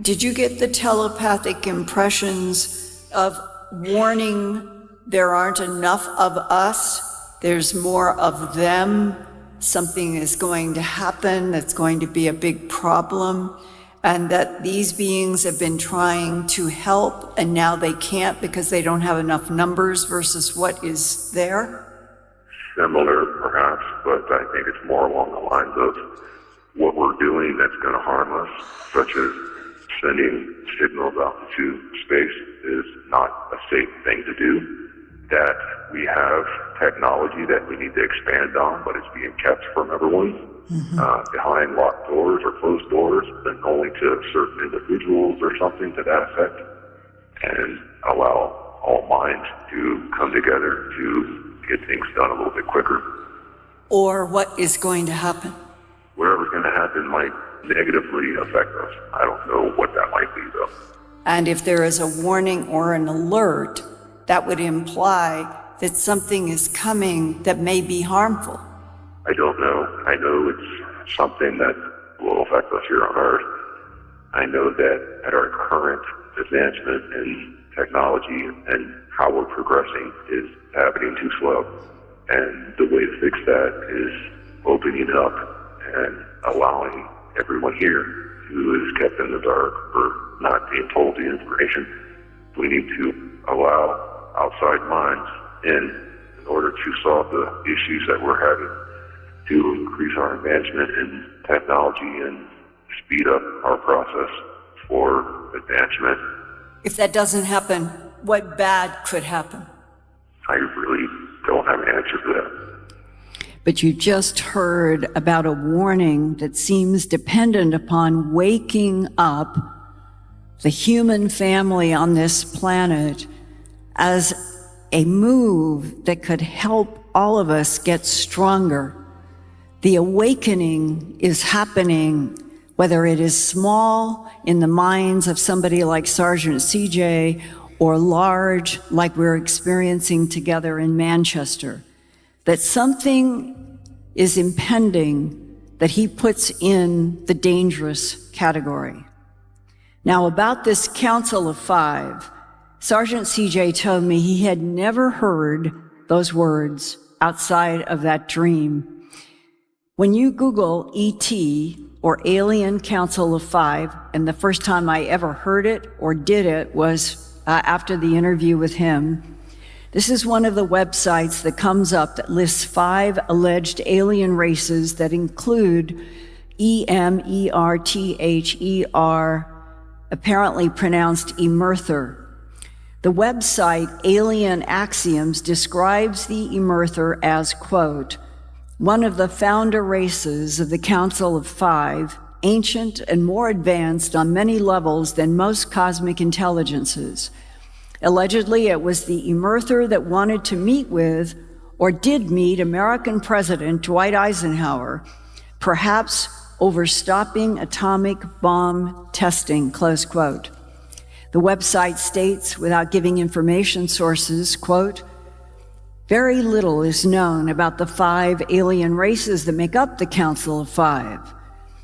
Did you get the telepathic impressions of warning there aren't enough of us, there's more of them, something is going to happen that's going to be a big problem, and that these beings have been trying to help and now they can't because they don't have enough numbers versus what is there?
Similar, perhaps, but I think it's more along the lines of what we're doing that's going to harm us, such as sending signals out into space, is not a safe thing to do. That we have technology that we need to expand on, but it's being kept from everyone behind locked doors or closed doors, and only to certain individuals or something to that effect, and allow all minds to come together to get things done a little bit quicker.
Or what is going to happen?
Whatever's going to happen might negatively affect us. I don't know what that might be, though.
And if there is a warning or an alert, that would imply that something is coming that may be harmful.
I don't know. I know it's something that will affect us here on Earth. I know that at our current advancement in technology and how we're progressing is happening too slow. And the way to fix that is opening up and allowing everyone here who is kept in the dark or not being told the information. We need to allow outside minds in order to solve the issues that we're having, to increase our advancement in technology and speed up our process for advancement.
If that doesn't happen, what bad could happen?
I really don't have an answer to that.
But you just heard about a warning that seems dependent upon waking up the human family on this planet as a move that could help all of us get stronger. The awakening is happening, whether it is small in the minds of somebody like Sergeant CJ or large like we're experiencing together in Manchester, that something is impending that he puts in the dangerous category. Now, about this Council of Five, Sergeant CJ told me he had never heard those words outside of that dream. When you Google ET or Alien Council of Five, and the first time I ever heard it or did it was after the interview with him, this is one of the websites that comes up that lists 5 alleged alien races that include EMERTHER, apparently pronounced Emerther. The website Alien Axioms describes the Emerther as, quote, one of the founder races of the Council of Five, ancient and more advanced on many levels than most cosmic intelligences. Allegedly, it was the Emerther that wanted to meet with, or did meet, American President Dwight Eisenhower, perhaps over stopping atomic bomb testing, close quote. The website states, without giving information sources, quote, very little is known about the 5 alien races that make up the Council of Five.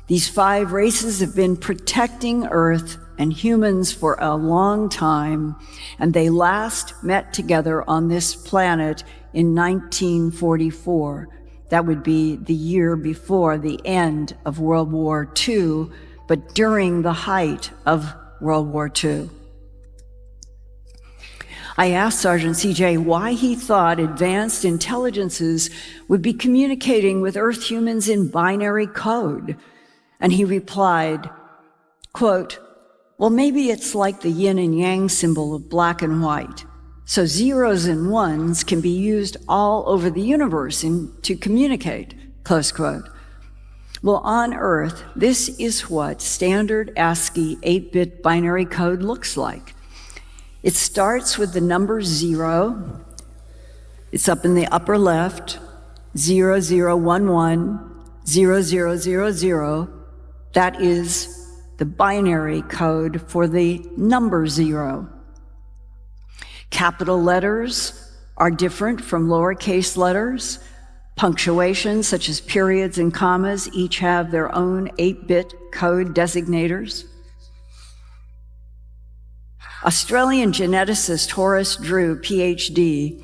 These 5 races have been protecting Earth and humans for a long time, and they last met together on this planet in 1944. That would be the year before the end of World War II, but during the height of World War II. I asked Sergeant CJ why he thought advanced intelligences would be communicating with Earth humans in binary code. And he replied, quote, well, maybe it's like the yin and yang symbol of black and white. So zeros and ones can be used all over the universe to communicate, close quote. Well, on Earth, this is what standard ASCII 8-bit binary code looks like. It starts with the number 0. It's up in the upper left, 0011, 0000. That is the binary code for the number 0. Capital letters are different from lowercase letters. Punctuation, such as periods and commas, each have their own 8-bit code designators. Australian geneticist Horace Drew, PhD,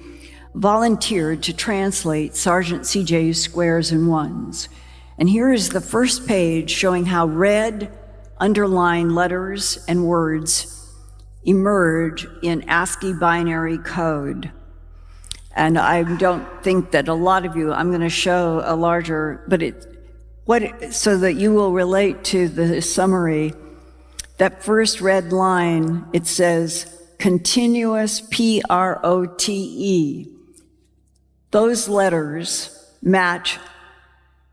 volunteered to translate Sergeant CJ's squares and ones. And here is the first page showing how red underlined letters and words emerge in ASCII binary code. And I don't think that a lot of you, I'm going to show a larger, but So that you will relate to the summary, that first red line, it says continuous, P-R-O-T-E. Those letters match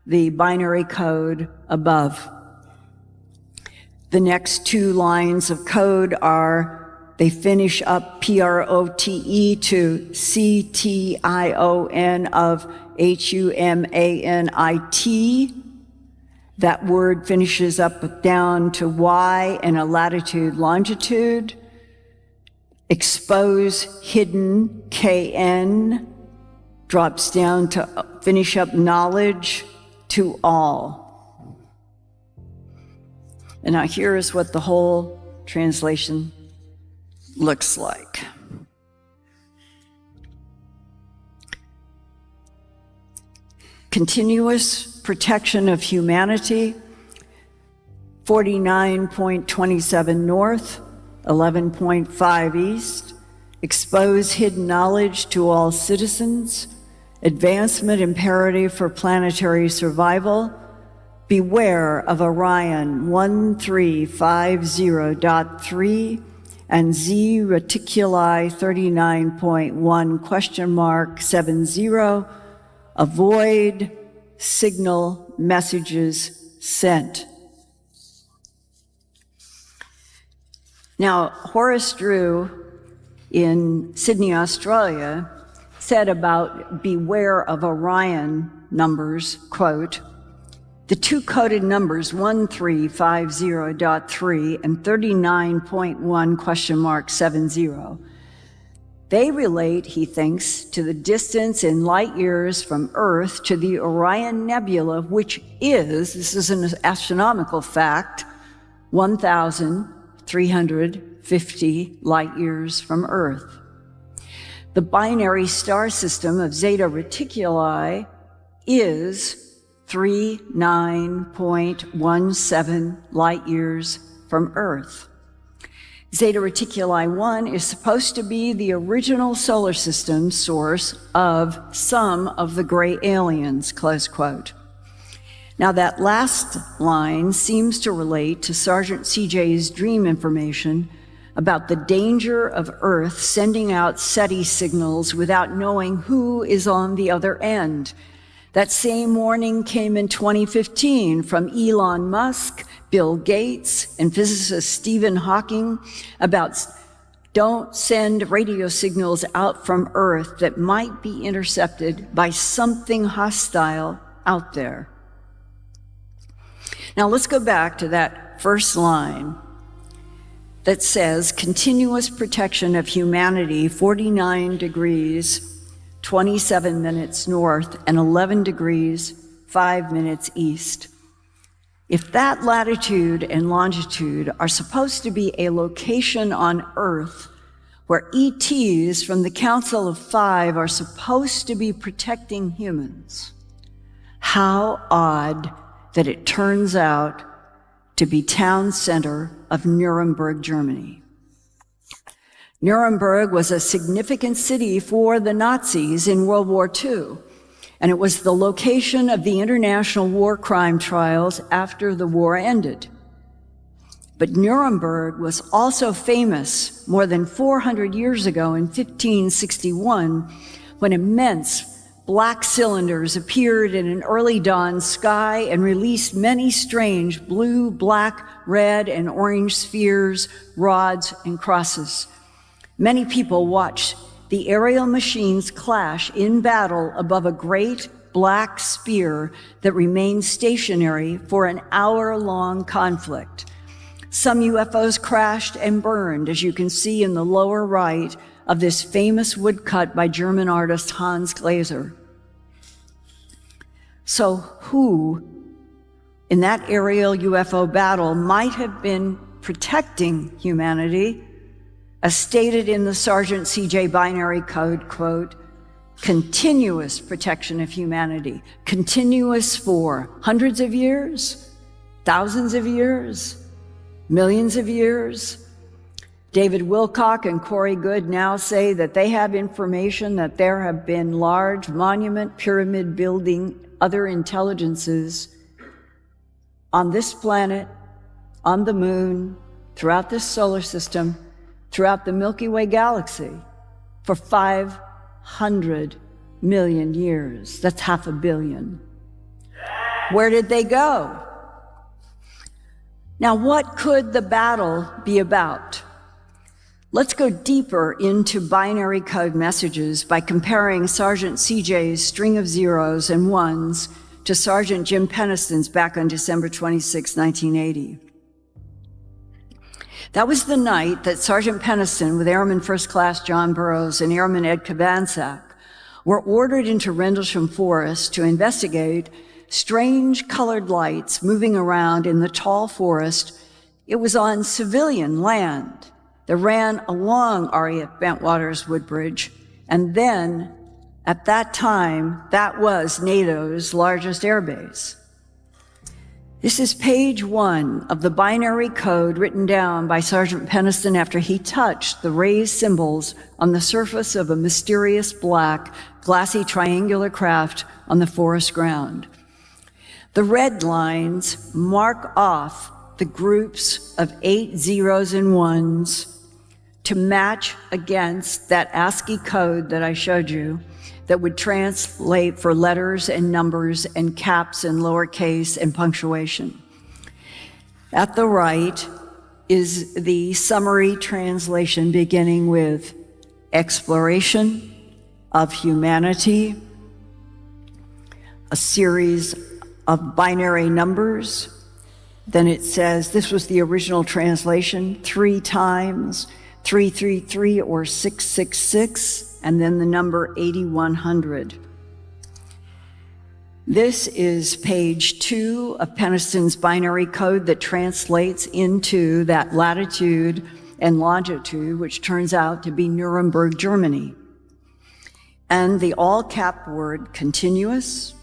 the binary code above. The next two lines of code they finish up P-R-O-T-E to C-T-I-O-N of H-U-M-A-N-I-T. That word finishes up down to Y and a latitude, longitude. Expose, hidden, K-N, drops down to finish up knowledge, to all. And now here is what the whole translation looks like. Continuous protection of humanity, 49.27 north, 11.5 east, expose hidden knowledge to all citizens, advancement imperative for planetary survival, beware of Orion 1350.3 and Zeta Reticuli 39.1 70, avoid signal messages sent. Now, Horace Drew in Sydney, Australia, said about beware of Orion numbers, quote, the two coded numbers 1350.3 and 39.1 70, they relate, he thinks, to the distance in light years from Earth to the Orion Nebula, which is, this is an astronomical fact, 1,350 light years from Earth. The binary star system of Zeta Reticuli is 39.17 light years from Earth. Zeta Reticuli 1 is supposed to be the original solar system source of some of the gray aliens, close quote. Now that last line seems to relate to Sergeant CJ's dream information about the danger of Earth sending out SETI signals without knowing who is on the other end. That same warning came in 2015 from Elon Musk, Bill Gates, and physicist Stephen Hawking about don't send radio signals out from Earth that might be intercepted by something hostile out there. Now let's go back to that first line that says continuous protection of humanity, 49 degrees, 27 minutes north, and 11 degrees, 5 minutes east. If that latitude and longitude are supposed to be a location on Earth where ETs from the Council of Five are supposed to be protecting humans, how odd that it turns out to be town center of Nuremberg, Germany. Nuremberg was a significant city for the Nazis in World War II, and it was the location of the international war crime trials after the war ended. But Nuremberg was also famous more than 400 years ago in 1561, when immense black cylinders appeared in an early dawn sky and released many strange blue, black, red, and orange spheres, rods, and crosses. Many people watched the aerial machines clash in battle above a great black spear that remained stationary for an hour-long conflict. Some UFOs crashed and burned, as you can see in the lower right of this famous woodcut by German artist Hans Glaser. So who in that aerial UFO battle might have been protecting humanity, as stated in the Sergeant CJ binary code, quote, continuous protection of humanity, continuous for hundreds of years, thousands of years, millions of years. David Wilcock and Corey Good now say that they have information that there have been large monument pyramid building other intelligences on this planet, on the moon, throughout this solar system, throughout the Milky Way galaxy for 500 million years. That's 500 million. Where did they go? Now, what could the battle be about? Let's go deeper into binary code messages by comparing Sergeant CJ's string of zeros and ones to Sergeant Jim Peniston's back on December 26, 1980. That was the night that Sergeant Peniston, with Airman First Class John Burroughs and Airman Ed Kavansak, were ordered into Rendlesham Forest to investigate strange colored lights moving around in the tall forest. It was on civilian land that ran along R.A.F. Bentwaters Woodbridge, and then, at that time, that was NATO's largest airbase. This is page 1 of the binary code written down by Sergeant Peniston after he touched the raised symbols on the surface of a mysterious black, glassy triangular craft on the forest ground. The red lines mark off the groups of 8 zeros and ones to match against that ASCII code that I showed you that would translate for letters and numbers and caps and lowercase and punctuation. At the right is the summary translation beginning with exploration of humanity, a series of binary numbers. Then it says, this was the original translation, 3 times 333 or 666, and then the number 8100. This is page 2 of Peniston's binary code that translates into that latitude and longitude, which turns out to be Nuremberg, Germany. And the all-cap word continuous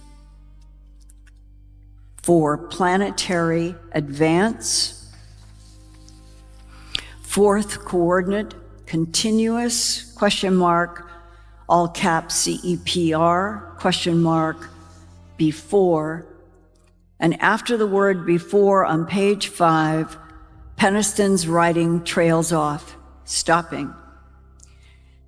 for planetary advance. 4th coordinate, continuous, question mark, all caps CEPR, question mark, before. And after the word before on page 5, Peniston's writing trails off, stopping.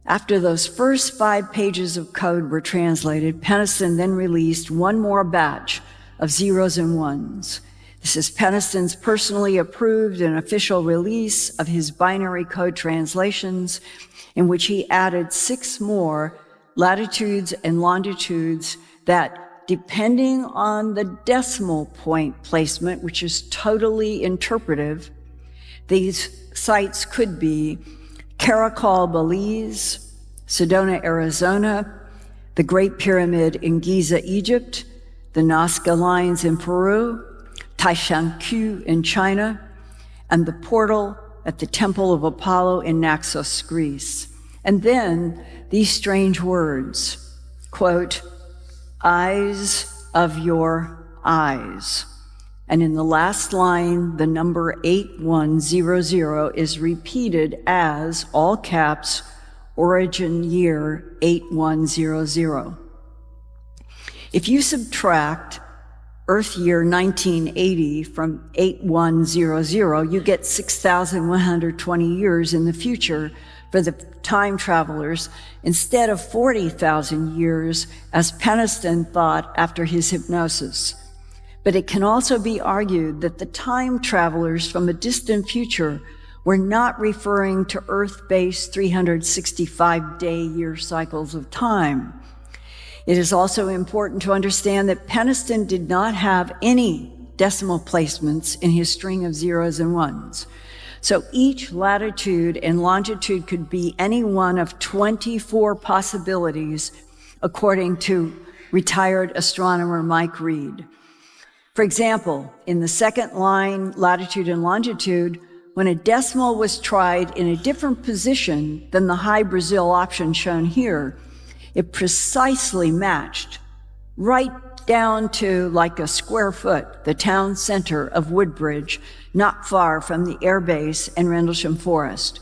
After those first 5 pages of code were translated, Peniston then released one more batch of zeros and ones. This is Peniston's personally approved and official release of his binary code translations, in which he added 6 more latitudes and longitudes that, depending on the decimal point placement, which is totally interpretive, these sites could be Caracol, Belize, Sedona, Arizona, the Great Pyramid in Giza, Egypt, the Nazca Lines in Peru, Taishanku in China, and the portal at the Temple of Apollo in Naxos, Greece. And then these strange words, quote, eyes of your eyes. And in the last line, the number 8100 is repeated as, all caps, origin year 8100. If you subtract Earth year 1980 from 8100, you get 6,120 years in the future for the time travelers instead of 40,000 years as Peniston thought after his hypnosis. But it can also be argued that the time travelers from a distant future were not referring to Earth-based 365-day year cycles of time. It is also important to understand that Peniston did not have any decimal placements in his string of zeros and ones. So each latitude and longitude could be any one of 24 possibilities, according to retired astronomer Mike Reed. For example, in the second line, latitude and longitude, when a decimal was tried in a different position than the high Brazil option shown here, it precisely matched, right down to like a square foot, the town center of Woodbridge, not far from the airbase and Rendlesham Forest.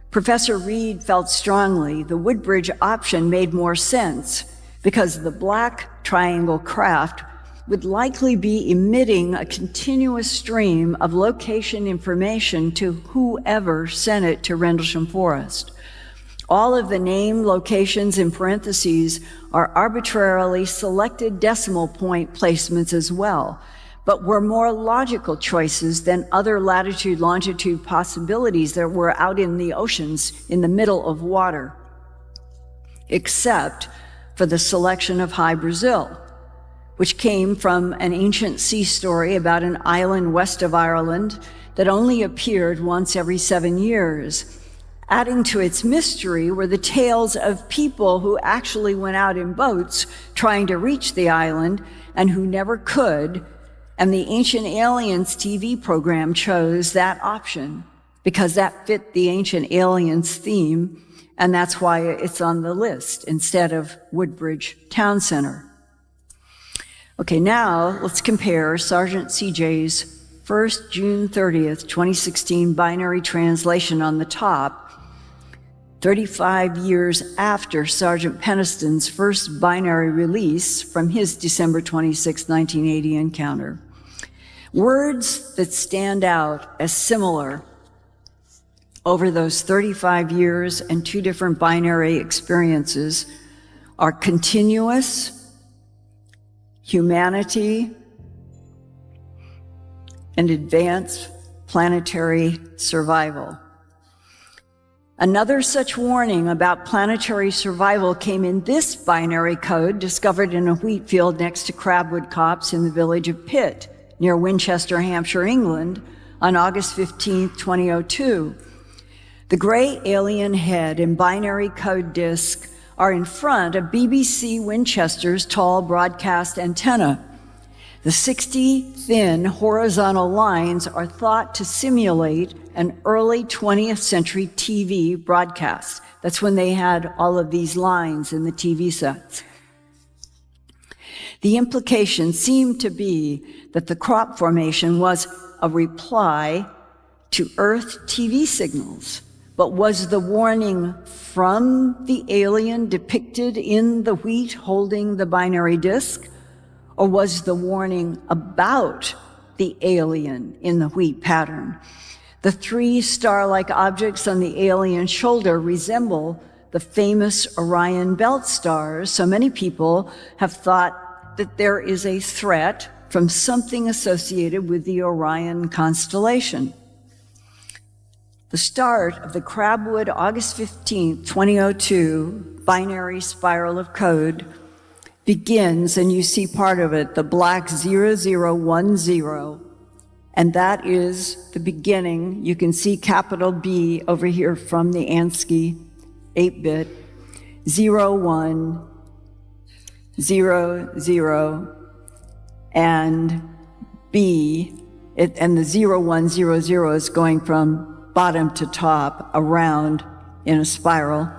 Professor Reed felt strongly the Woodbridge option made more sense because the black triangle craft would likely be emitting a continuous stream of location information to whoever sent it to Rendlesham Forest. All of the name locations in parentheses are arbitrarily selected decimal point placements as well, but were more logical choices than other latitude-longitude possibilities that were out in the oceans in the middle of water, except for the selection of High Brazil, which came from an ancient sea story about an island west of Ireland that only appeared once every 7 years. Adding to its mystery were the tales of people who actually went out in boats trying to reach the island and who never could, and the Ancient Aliens TV program chose that option because that fit the Ancient Aliens theme, and that's why it's on the list instead of Woodbridge Town Center. Okay, now let's compare Sergeant CJ's first June 30th, 2016 binary translation on the top, 35 years after Sergeant Peniston's first binary release from his December 26, 1980 encounter. Words that stand out as similar over those 35 years and two different binary experiences are continuous, humanity, and advanced planetary survival. Another such warning about planetary survival came in this binary code discovered in a wheat field next to Crabwood Copse in the village of Pitt, near Winchester, Hampshire, England, on August 15, 2002. The gray alien head and binary code disk are in front of BBC Winchester's tall broadcast antenna. The 60 thin horizontal lines are thought to simulate an early 20th century TV broadcast. That's when they had all of these lines in the TV sets. The implication seemed to be that the crop formation was a reply to Earth TV signals, but was the warning from the alien depicted in the wheat holding the binary disk? Or was the warning about the alien in the wheat pattern? The three star-like objects on the alien's shoulder resemble the famous Orion belt stars, so many people have thought that there is a threat from something associated with the Orion constellation. The start of the Crabwood August 15, 2002 binary spiral of code begins, and you see part of it, the black 0010, and that is the beginning. You can see capital B over here from the ANSCII 8-bit, 01, 00, and B, and the 0100 is going from bottom to top around in a spiral.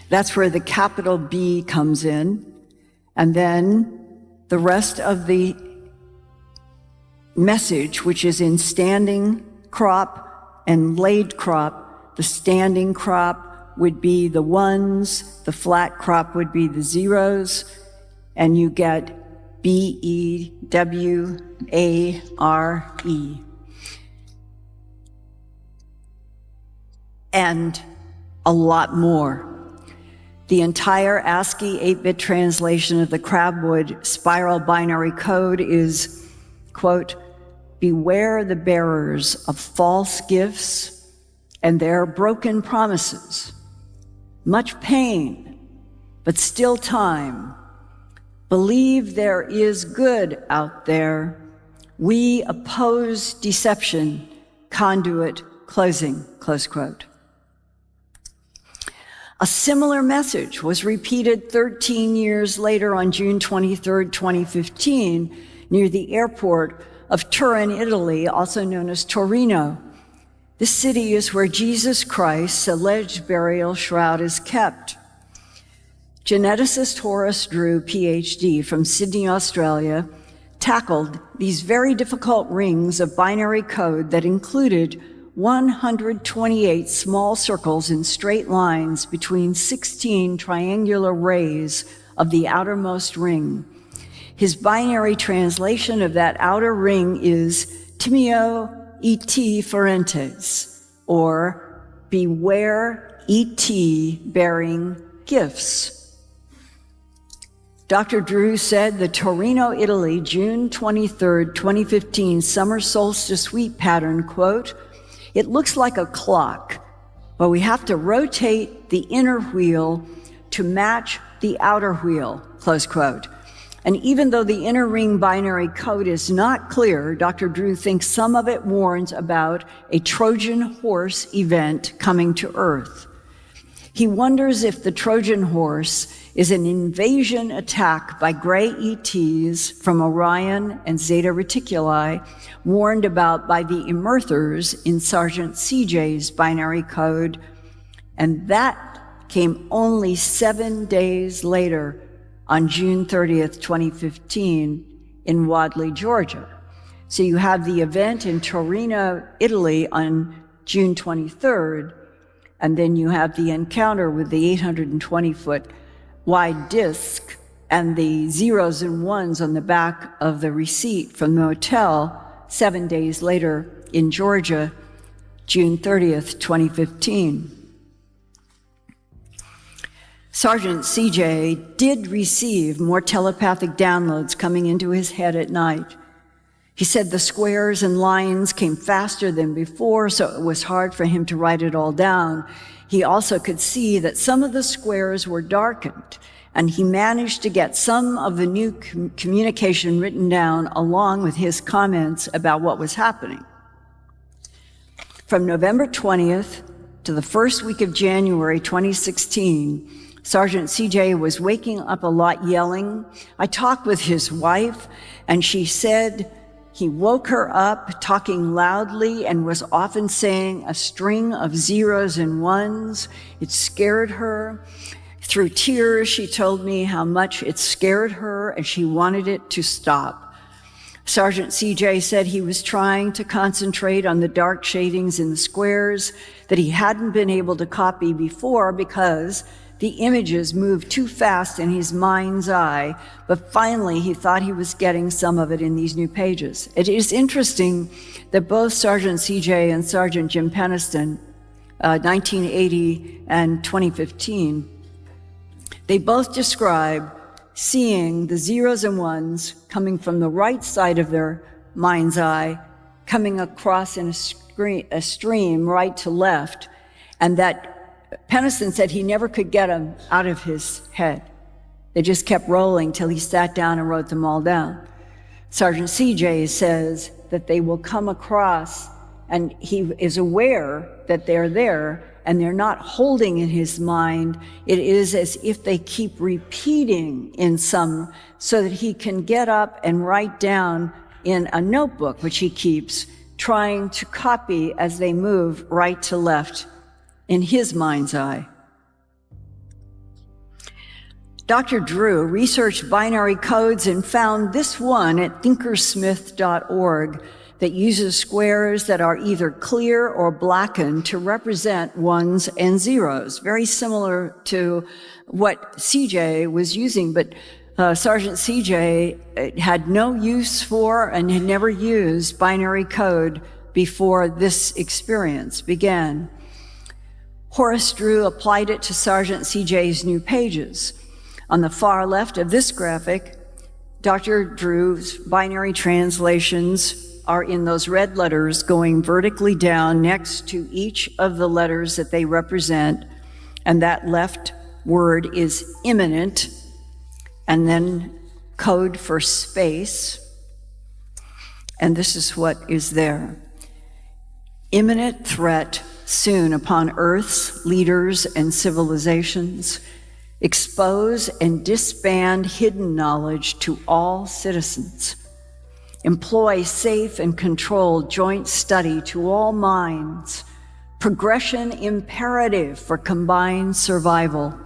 That's where the capital B comes in. And then the rest of the message, which is in standing crop and laid crop, the standing crop would be the ones, the flat crop would be the zeros, and you get BEWARE. And a lot more. The entire ASCII 8-bit translation of the Crabwood spiral binary code is, quote, "Beware the bearers of false gifts and their broken promises. Much pain, but still time. Believe there is good out there. We oppose deception. Conduit closing," close quote. A similar message was repeated 13 years later on June 23, 2015, near the airport of Turin, Italy, also known as Torino. This city is where Jesus Christ's alleged burial shroud is kept. Geneticist Horace Drew, PhD, from Sydney, Australia, tackled these very difficult rings of binary code that included 128 small circles in straight lines between 16 triangular rays of the outermost ring. His binary translation of that outer ring is timeo et ferentes, or beware et bearing gifts. Dr. Drew said the Torino, Italy, June 23, 2015 summer solstice wheat pattern, quote, "It looks like a clock, but we have to rotate the inner wheel to match the outer wheel," close quote. And even though the inner ring binary code is not clear, Dr. Drew thinks some of it warns about a Trojan horse event coming to Earth. He wonders if the Trojan horse is an invasion attack by gray ETs from Orion and Zeta Reticuli, warned about by the Emerthers in Sergeant CJ's binary code, and that came only 7 days later on June 30th, 2015 in Wadley, Georgia. So you have the event in Torino, Italy on June 23rd, and then you have the encounter with the 820-foot wide disc and the zeros and ones on the back of the receipt from the hotel 7 days later in Georgia, June 30th, 2015. Sergeant CJ did receive more telepathic downloads coming into his head at night. He said the squares and lines came faster than before, so it was hard for him to write it all down. He also could see that some of the squares were darkened, and he managed to get some of the new communication written down along with his comments about what was happening. From November 20th to the first week of January 2016, Sergeant CJ was waking up a lot yelling. I talked with his wife, and she said he woke her up talking loudly and was often saying a string of zeros and ones. It scared her. Through tears, she told me how much it scared her and she wanted it to stop. Sergeant CJ said he was trying to concentrate on the dark shadings in the squares that he hadn't been able to copy before because the images moved too fast in his mind's eye, but finally he thought he was getting some of it in these new pages. It is interesting that both Sergeant CJ and Sergeant Jim Peniston, 1980 and 2015, they both describe seeing the zeros and ones coming from the right side of their mind's eye, coming across in a stream right to left, and that Peniston said he never could get them out of his head. They just kept rolling till he sat down and wrote them all down. Sergeant CJ says that they will come across, and he is aware that they're there, and they're not holding in his mind. It is as if they keep repeating in some, so that he can get up and write down in a notebook, which he keeps, trying to copy as they move right to left in his mind's eye. Dr. Drew researched binary codes and found this one at thinkersmith.org that uses squares that are either clear or blackened to represent ones and zeros, very similar to what CJ was using, but Sergeant CJ had no use for and had never used binary code before this experience began. Horace Drew applied it to Sergeant CJ's new pages. On the far left of this graphic, Dr. Drew's binary translations are in those red letters going vertically down next to each of the letters that they represent, and that left word is imminent, and then code for space, and this is what is there. Imminent threat soon upon Earth's leaders and civilizations. Expose and disband hidden knowledge to all citizens. Employ safe and controlled joint study to all minds. Progression imperative for combined survival.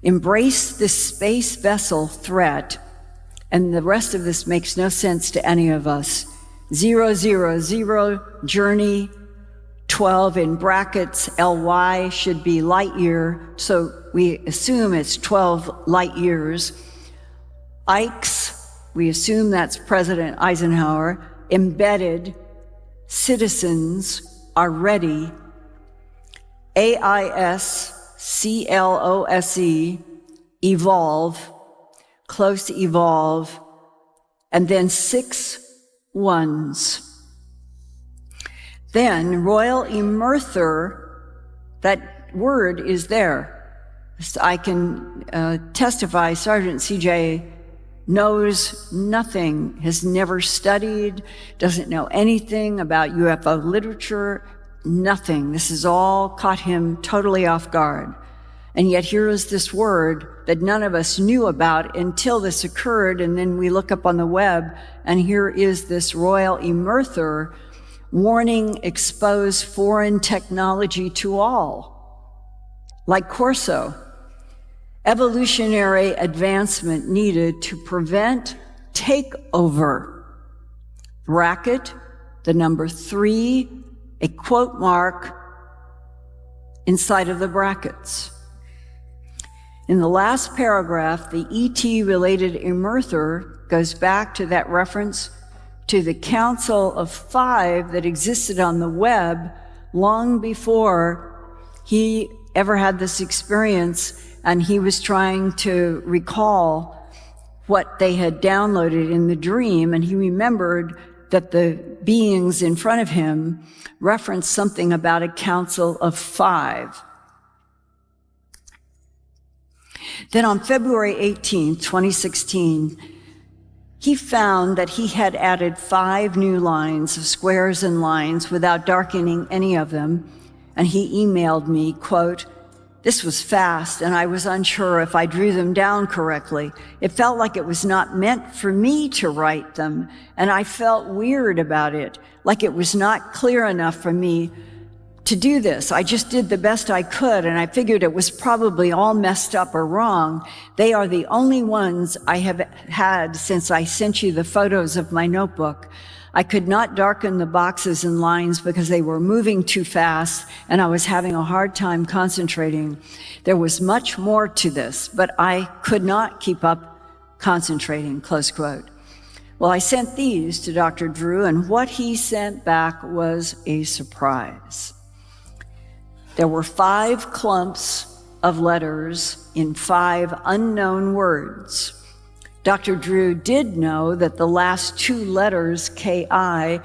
Embrace this space vessel threat, and the rest of this makes no sense to any of us. 000 journey 12 in brackets, LY should be light year, so we assume it's 12 light years. Ikes, we assume that's President Eisenhower, embedded, citizens are ready, AISCLOSE, evolve, close evolve, and then 6 ones. Then royal emerther, that word is there. I can testify Sergeant CJ knows nothing, has never studied, doesn't know anything about UFO literature, nothing. This has all caught him totally off guard. And yet here is this word that none of us knew about until this occurred, and then we look up on the web, and here is this royal emerther warning, expose foreign technology to all. Like Corso, evolutionary advancement needed to prevent takeover. Bracket, the number 3, a quote mark inside of the brackets. In the last paragraph, the ET-related emerther goes back to that reference to the Council of 5 that existed on the web long before he ever had this experience, and he was trying to recall what they had downloaded in the dream, and he remembered that the beings in front of him referenced something about a Council of 5. Then on February 18, 2016, he found that he had added 5 new lines of squares and lines without darkening any of them, and he emailed me, quote, "This was fast, and I was unsure if I drew them down correctly. It felt like it was not meant for me to write them, and I felt weird about it, like it was not clear enough for me to do this. I just did the best I could, and I figured it was probably all messed up or wrong. They are the only ones I have had since I sent you the photos of my notebook. I could not darken the boxes and lines because they were moving too fast, and I was having a hard time concentrating. There was much more to this, but I could not keep up concentrating," close quote. Well, I sent these to Dr. Drew, and what he sent back was a surprise. There were 5 clumps of letters in 5 unknown words. Dr. Drew did know that the last 2 letters, KI,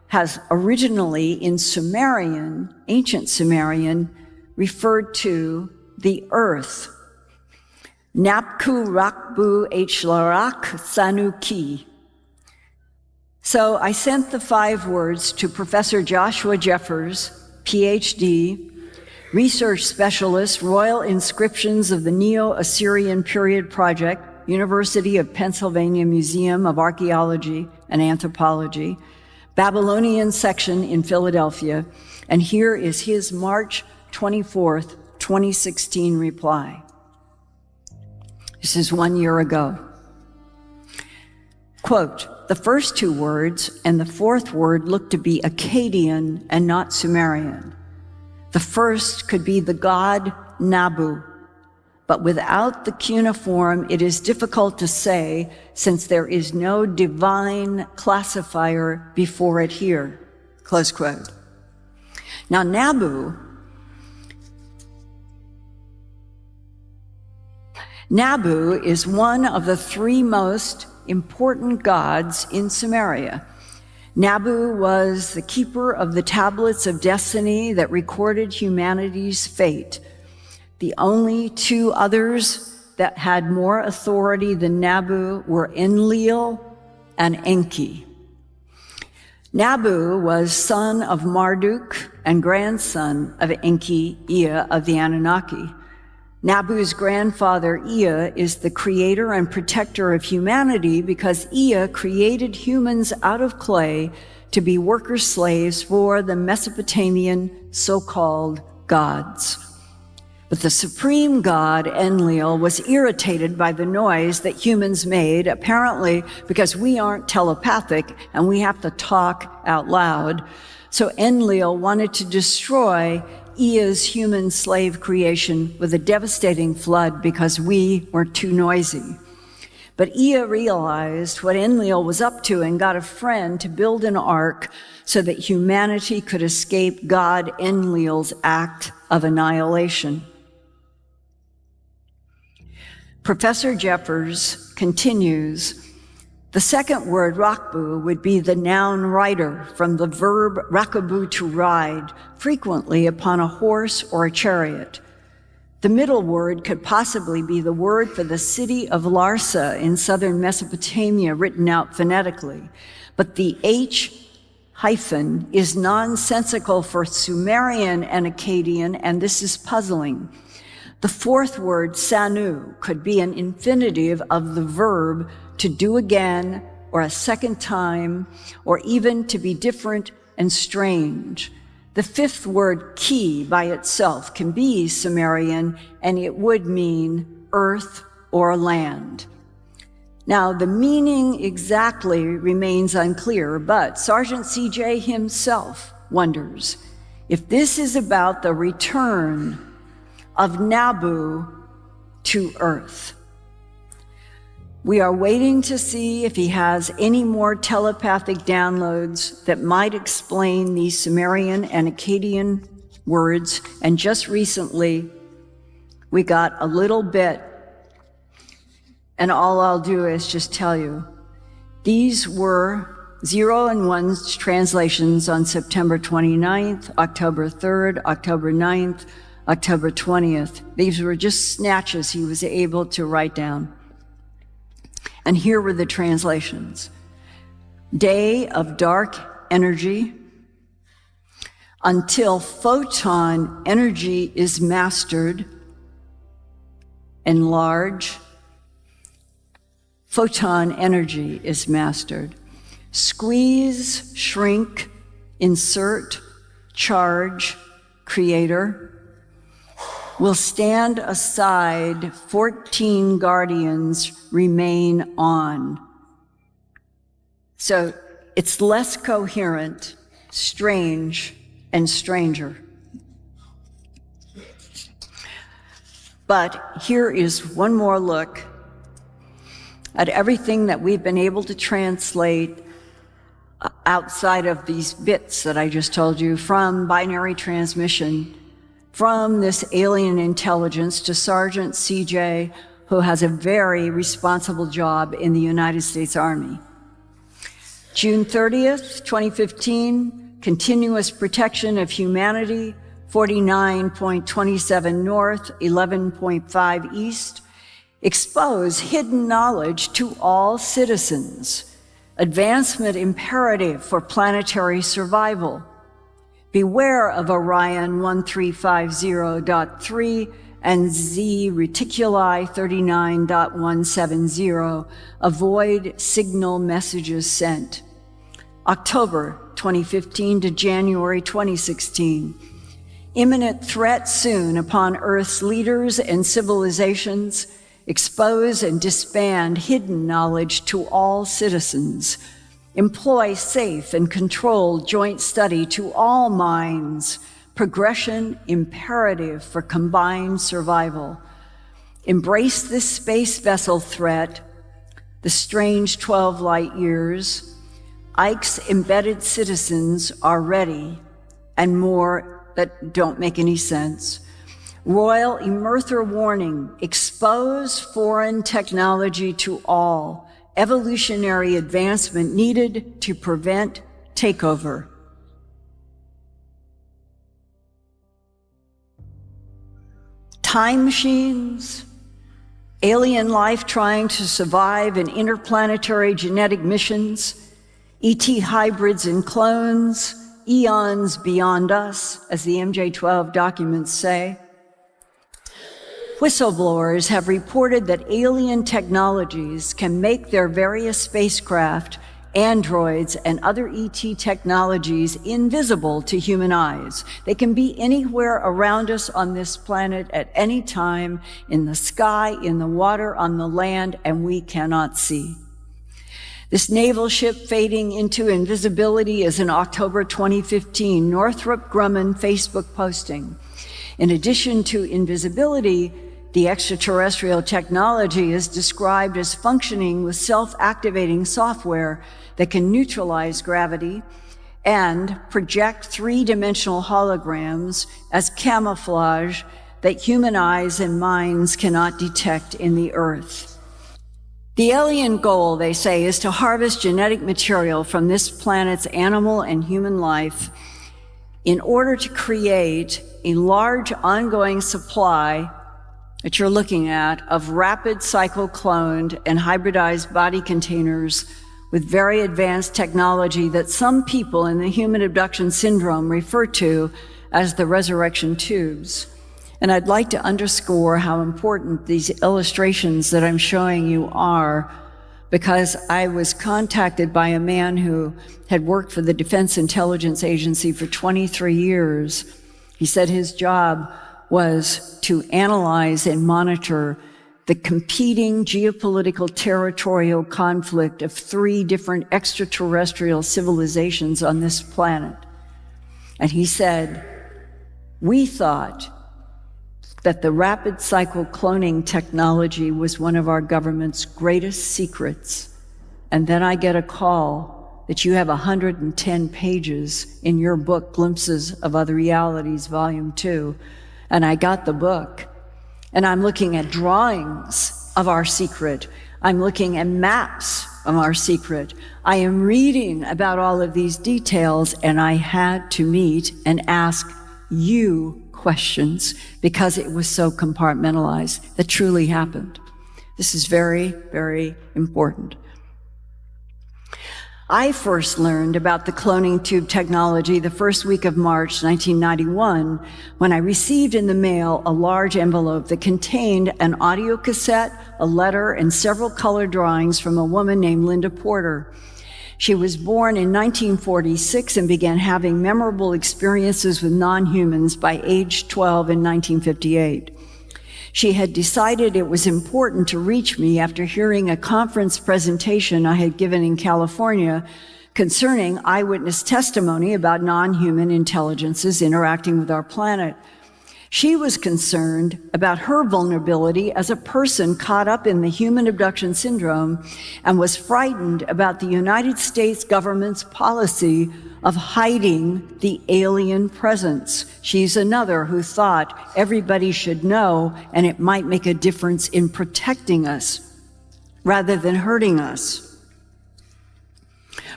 has originally in Sumerian, ancient Sumerian, referred to the earth. Napku Rakbu Hlarak Sanuki. So I sent the 5 words to Professor Joshua Jeffers, PhD, research specialist, Royal Inscriptions of the Neo-Assyrian Period Project, University of Pennsylvania Museum of Archaeology and Anthropology, Babylonian section in Philadelphia, and here is his March 24th, 2016 reply. This is 1 year ago. Quote, "The first 2 words and the 4th word look to be Akkadian and not Sumerian. The first could be the god Nabu, but without the cuneiform, it is difficult to say since there is no divine classifier before it here," close quote. Now, Nabu is one of the 3 most important gods in Sumeria. Nabu was the keeper of the tablets of destiny that recorded humanity's fate. The only 2 others that had more authority than Nabu were Enlil and Enki. Nabu was son of Marduk and grandson of Enki, Ea of the Anunnaki. Nabu's grandfather, Ea, is the creator and protector of humanity because Ea created humans out of clay to be worker slaves for the Mesopotamian so-called gods. But the supreme god, Enlil, was irritated by the noise that humans made, apparently because we aren't telepathic and we have to talk out loud. So Enlil wanted to destroy Ea's human slave creation with a devastating flood because we were too noisy. But Ea realized what Enlil was up to and got a friend to build an ark so that humanity could escape God Enlil's act of annihilation. Professor Jeffers continues, the second word, rakbu, would be the noun rider, from the verb rakabu, to ride, frequently upon a horse or a chariot. The middle word could possibly be the word for the city of Larsa in southern Mesopotamia, written out phonetically. But the H hyphen is nonsensical for Sumerian and Akkadian, and this is puzzling. The fourth word, sanu, could be an infinitive of the verb to do again, or a second time, or even to be different and strange. The fifth word, ki, by itself can be Sumerian, and it would mean earth or land. Now, the meaning exactly remains unclear, but Sergeant CJ himself wonders if this is about the return of Nabu to earth. We are waiting to see if he has any more telepathic downloads that might explain these Sumerian and Akkadian words, and just recently we got a little bit, and all I'll do is just tell you. These were 0 and 1's translations on September 29th, October 3rd, October 9th, October 20th. These were just snatches he was able to write down. And here were the translations. Day of dark energy, until photon energy is mastered, enlarge. Photon energy is mastered. Squeeze, shrink, insert, charge, creator. Will stand aside, 14 guardians remain on. So it's less coherent, strange, and stranger. But here is one more look at everything that we've been able to translate outside of these bits that I just told you, from binary transmission, from this alien intelligence to Sergeant CJ, who has a very responsible job in the United States Army. June 30th, 2015, continuous protection of humanity, 49.27 north, 11.5 east, expose hidden knowledge to all citizens, advancement imperative for planetary survival. Beware of Orion 1350.3 and Zeta Reticuli 39.170. Avoid signal messages sent. October 2015 to January 2016. Imminent threat soon upon Earth's leaders and civilizations. Expose and disband hidden knowledge to all citizens. Employ safe and controlled joint study to all minds. Progression imperative for combined survival. Embrace this space vessel threat, the strange 12 light years. Ike's embedded citizens are ready, and more that don't make any sense. Royal Emerther warning, expose foreign technology to all. Evolutionary advancement needed to prevent takeover. Time machines, alien life trying to survive in interplanetary genetic missions, ET hybrids and clones, eons beyond us, as the MJ-12 documents say. Whistleblowers have reported that alien technologies can make their various spacecraft, androids, and other ET technologies invisible to human eyes. They can be anywhere around us on this planet at any time, in the sky, in the water, on the land, and we cannot see. This naval ship fading into invisibility is an October 2015 Northrop Grumman Facebook posting. In addition to invisibility, The extraterrestrial technology is described as functioning with self-activating software that can neutralize gravity and project three-dimensional holograms as camouflage that human eyes and minds cannot detect in the Earth. The alien goal, they say, is to harvest genetic material from this planet's animal and human life in order to create a large ongoing supply that you're looking at of rapid cycle cloned and hybridized body containers with very advanced technology that some people in the human abduction syndrome refer to as the resurrection tubes. And I'd like to underscore how important these illustrations that I'm showing you are, because I was contacted by a man who had worked for the Defense Intelligence Agency for 23 years. He said his job was to analyze and monitor the competing geopolitical territorial conflict of three different extraterrestrial civilizations on this planet. And he said, we thought that the rapid cycle cloning technology was one of our government's greatest secrets. And then I get a call that you have 110 pages in your book, Glimpses of Other Realities, Volume 2. And I got the book, and I'm looking at drawings of our secret. I'm looking at maps of our secret. I am reading about all of these details, and I had to meet and ask you questions because it was so compartmentalized. That truly happened. This is very, very important. I first learned about the cloning tube technology the first week of March 1991 when I received in the mail a large envelope that contained an audio cassette, a letter, and several color drawings from a woman named Linda Porter. She was born in 1946 and began having memorable experiences with non-humans by age 12 in 1958. She had decided it was important to reach me after hearing a conference presentation I had given in California concerning eyewitness testimony about non-human intelligences interacting with our planet. She was concerned about her vulnerability as a person caught up in the human abduction syndrome and was frightened about the United States government's policy of hiding the alien presence. She's another who thought everybody should know and it might make a difference in protecting us rather than hurting us.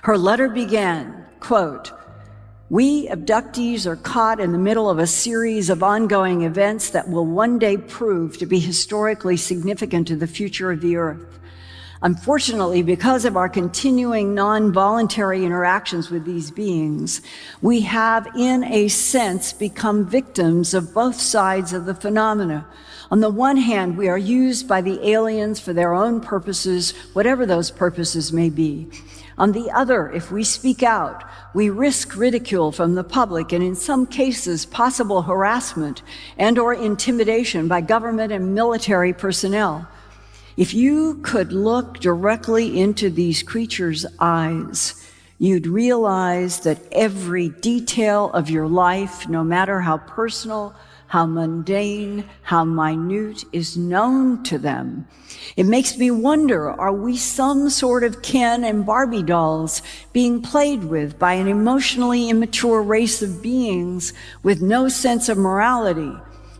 Her letter began, quote, "We abductees are caught in the middle of a series of ongoing events that will one day prove to be historically significant to the future of the Earth. Unfortunately, because of our continuing non-voluntary interactions with these beings, we have, in a sense, become victims of both sides of the phenomena. On the one hand, we are used by the aliens for their own purposes, whatever those purposes may be. On the other, if we speak out, we risk ridicule from the public and in some cases possible harassment and/or intimidation by government and military personnel. If you could look directly into these creatures' eyes, you'd realize that every detail of your life, no matter how personal, how mundane, how minute, is known to them. It makes me wonder, are we some sort of Ken and Barbie dolls being played with by an emotionally immature race of beings with no sense of morality?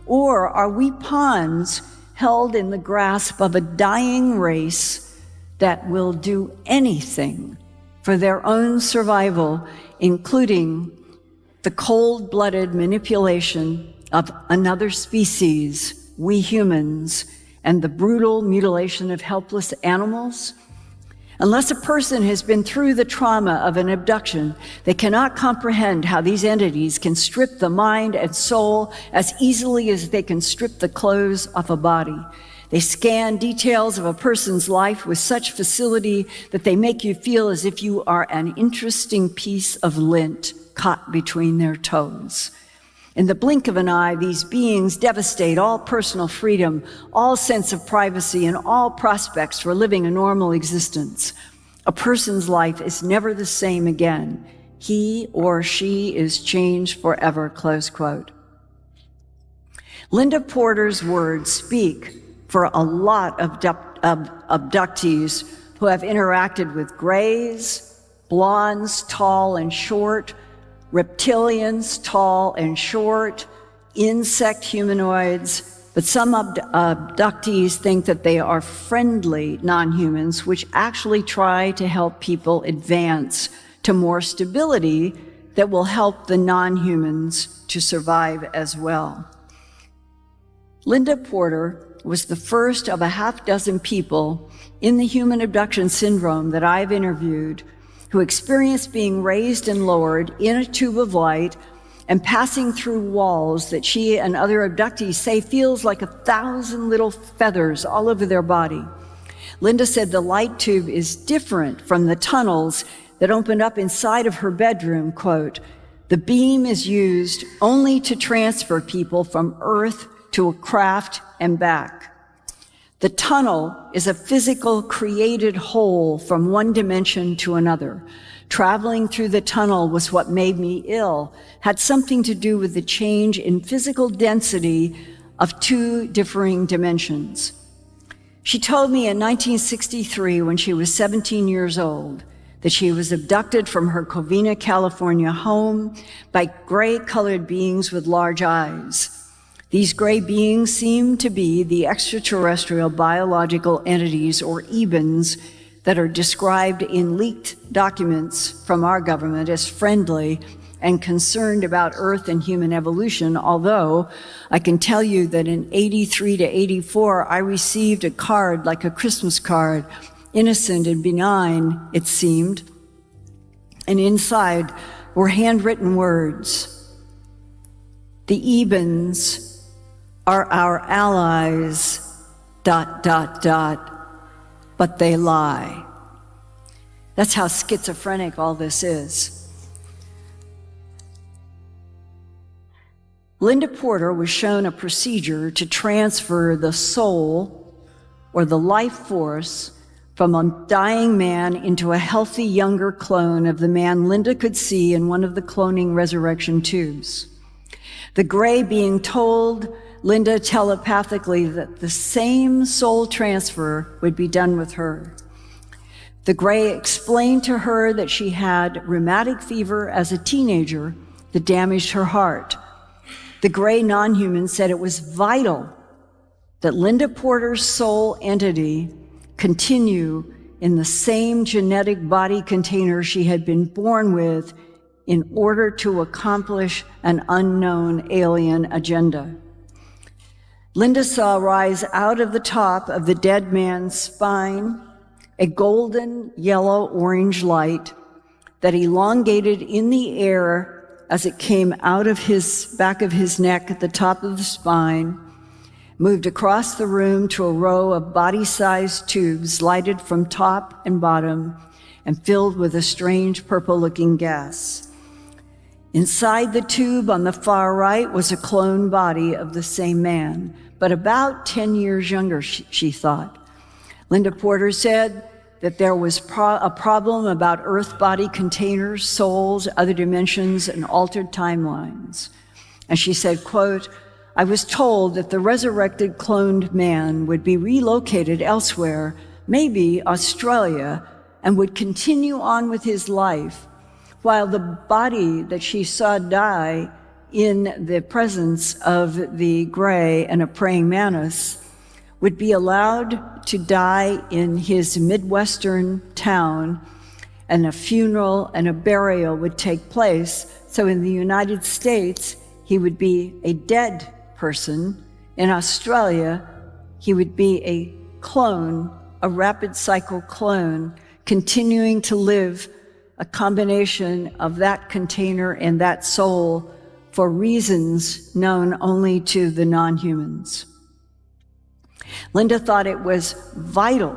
Or are we pawns held in the grasp of a dying race that will do anything for their own survival, including the cold-blooded manipulation of another species, we humans, and the brutal mutilation of helpless animals? Unless a person has been through the trauma of an abduction, they cannot comprehend how these entities can strip the mind and soul as easily as they can strip the clothes off a body. They scan details of a person's life with such facility that they make you feel as if you are an interesting piece of lint caught between their toes. In the blink of an eye, these beings devastate all personal freedom, all sense of privacy, and all prospects for living a normal existence. A person's life is never the same again. He or she is changed forever," close quote. Linda Porter's words speak for a lot of abductees who have interacted with grays, blondes, tall and short, reptilians, tall and short, insect humanoids, but some abductees think that they are friendly non-humans, which actually try to help people advance to more stability that will help the non-humans to survive as well. Linda Porter was the first of a half-dozen people in the human abduction syndrome that I've interviewed who experienced being raised and lowered in a tube of light and passing through walls that she and other abductees say feels like 1,000 little feathers all over their body. Linda said the light tube is different from the tunnels that opened up inside of her bedroom, quote, "The beam is used only to transfer people from Earth to a craft and back. The tunnel is a physical created hole from one dimension to another. Traveling through the tunnel was what made me ill, had something to do with the change in physical density of two differing dimensions." She told me in 1963, when she was 17 years old, that she was abducted from her Covina, California home by gray-colored beings with large eyes. These gray beings seem to be the extraterrestrial biological entities, or EBENs, that are described in leaked documents from our government as friendly and concerned about Earth and human evolution, although I can tell you that in 83 to 84, I received a card like a Christmas card, innocent and benign, it seemed, and inside were handwritten words. "The EBENs are our allies, ... but they lie." That's how schizophrenic all this is. Linda Porter was shown a procedure to transfer the soul, or the life force, from a dying man into a healthy younger clone of the man Linda could see in one of the cloning resurrection tubes. The gray being told Linda telepathically that the same soul transfer would be done with her. The gray explained to her that she had rheumatic fever as a teenager that damaged her heart. The gray non-human said it was vital that Linda Porter's soul entity continue in the same genetic body container she had been born with in order to accomplish an unknown alien agenda. Linda saw rise out of the top of the dead man's spine a golden yellow-orange light that elongated in the air as it came out of his back of his neck at the top of the spine, moved across the room to a row of body-sized tubes lighted from top and bottom and filled with a strange purple-looking gas. Inside the tube on the far right was a clone body of the same man, but about 10 years younger, she thought. Linda Porter said that there was a problem about Earth body containers, souls, other dimensions, and altered timelines. And she said, quote, "I was told that the resurrected cloned man would be relocated elsewhere, maybe Australia, and would continue on with his life, while the body that she saw die in the presence of the gray and a praying mantis would be allowed to die in his Midwestern town, and a funeral and a burial would take place. So in the United States, he would be a dead person. In Australia, he would be a clone, a rapid cycle clone, continuing to live a combination of that container and that soul for reasons known only to the non-humans." Linda thought it was vital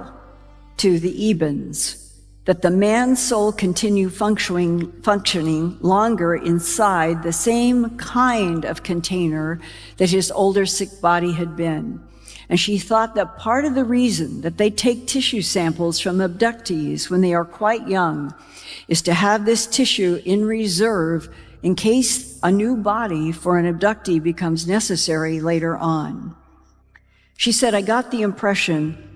to the EBENs that the man's soul continue functioning longer inside the same kind of container that his older sick body had been. And she thought that part of the reason that they take tissue samples from abductees when they are quite young is to have this tissue in reserve in case a new body for an abductee becomes necessary later on. She said, I got the impression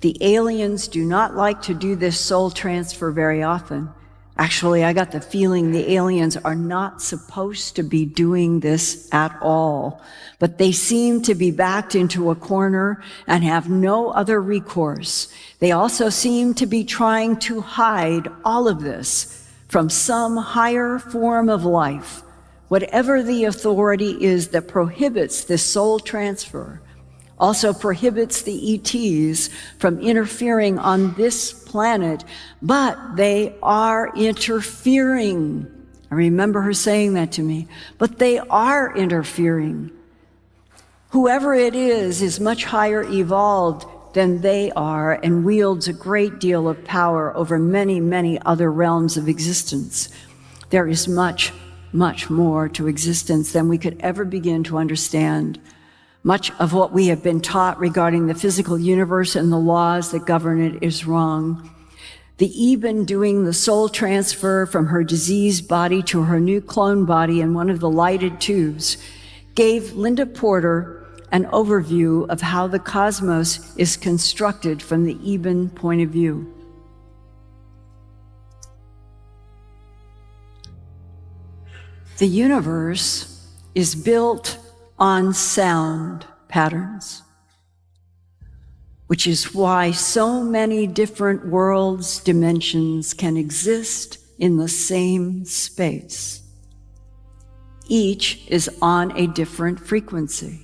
the aliens do not like to do this soul transfer very often. Actually, I got the feeling the aliens are not supposed to be doing this at all, but they seem to be backed into a corner and have no other recourse. They also seem to be trying to hide all of this from some higher form of life, whatever the authority is that prohibits this soul transfer. Also prohibits the ETs from interfering on this planet, but they are interfering. I remember her saying that to me, but they are interfering. Whoever it is much higher evolved than they are and wields a great deal of power over many, many other realms of existence. There is much, much more to existence than we could ever begin to understand. Much of what we have been taught regarding the physical universe and the laws that govern it is wrong. The Eben doing the soul transfer from her diseased body to her new clone body in one of the lighted tubes gave Linda Porter an overview of how the cosmos is constructed from the Eben point of view. The universe is built on sound patterns, which is why so many different worlds, dimensions can exist in the same space. Each is on a different frequency.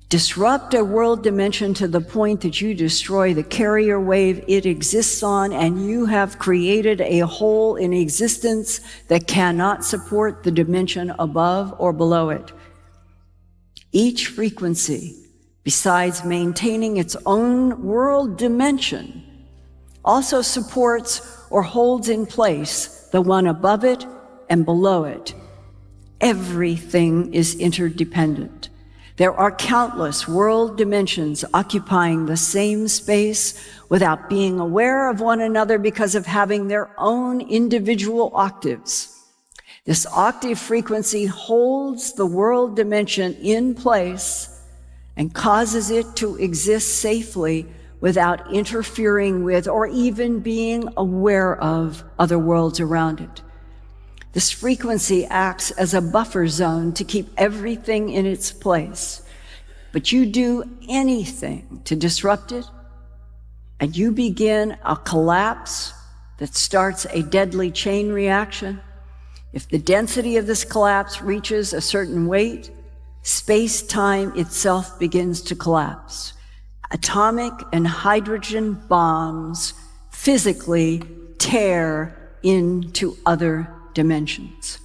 Disrupt a world dimension to the point that you destroy the carrier wave it exists on, and you have created a hole in existence that cannot support the dimension above or below it. Each frequency, besides maintaining its own world dimension, also supports or holds in place the one above it and below it. Everything is interdependent. There are countless world dimensions occupying the same space without being aware of one another because of having their own individual octaves. This octave frequency holds the world dimension in place and causes it to exist safely without interfering with or even being aware of other worlds around it. This frequency acts as a buffer zone to keep everything in its place. But you do anything to disrupt it, and you begin a collapse that starts a deadly chain reaction. If the density of this collapse reaches a certain weight, space-time itself begins to collapse. Atomic and hydrogen bombs physically tear into other dimensions.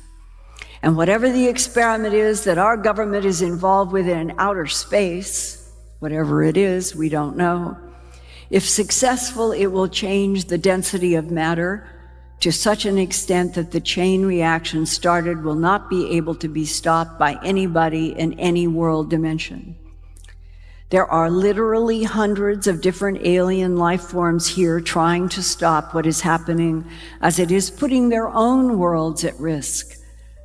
And whatever the experiment is that our government is involved with in outer space, whatever it is, we don't know. If successful, it will change the density of matter to such an extent that the chain reaction started will not be able to be stopped by anybody in any world dimension. There are literally hundreds of different alien life forms here trying to stop what is happening, as it is putting their own worlds at risk.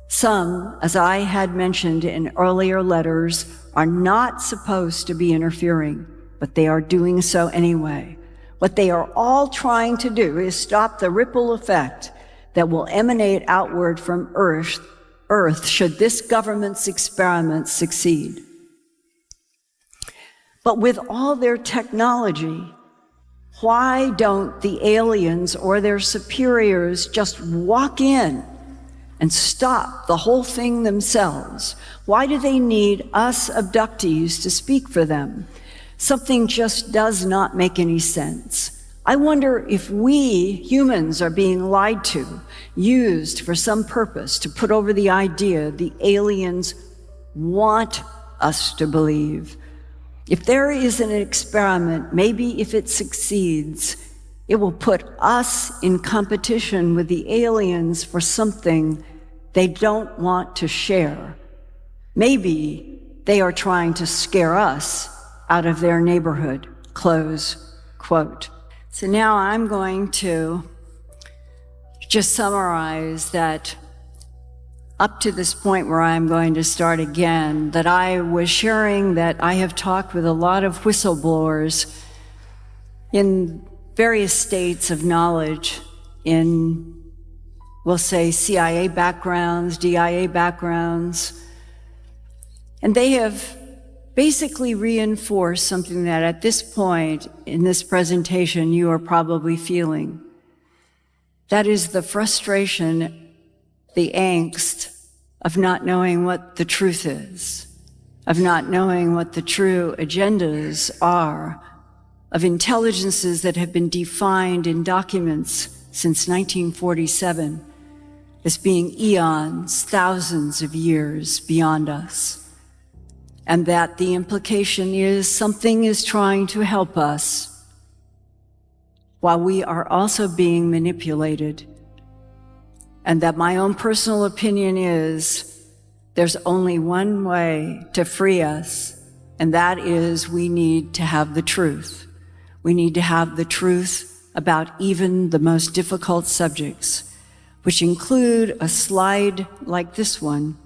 Some, as I had mentioned in earlier letters, are not supposed to be interfering, but they are doing so anyway. What they are all trying to do is stop the ripple effect that will emanate outward from Earth should this government's experiment succeed. But with all their technology, why don't the aliens or their superiors just walk in and stop the whole thing themselves? Why do they need us abductees to speak for them? Something just does not make any sense. I wonder if we humans are being lied to, used for some purpose to put over the idea the aliens want us to believe. If there is an experiment, maybe if it succeeds, it will put us in competition with the aliens for something they don't want to share. Maybe they are trying to scare us out of their neighborhood, close quote. So now I'm going to just summarize that up to this point where I'm going to start again, that I was sharing that I have talked with a lot of whistleblowers in various states of knowledge, in, we'll say, CIA backgrounds, DIA backgrounds, and they have basically reinforced something that at this point in this presentation you are probably feeling. That is the frustration, the angst of not knowing what the truth is, of not knowing what the true agendas are, of intelligences that have been defined in documents since 1947 as being eons, thousands of years beyond us. And that the implication is something is trying to help us while we are also being manipulated. And that my own personal opinion is there's only one way to free us, and that is we need to have the truth. We need to have the truth about even the most difficult subjects, which include a slide like this one,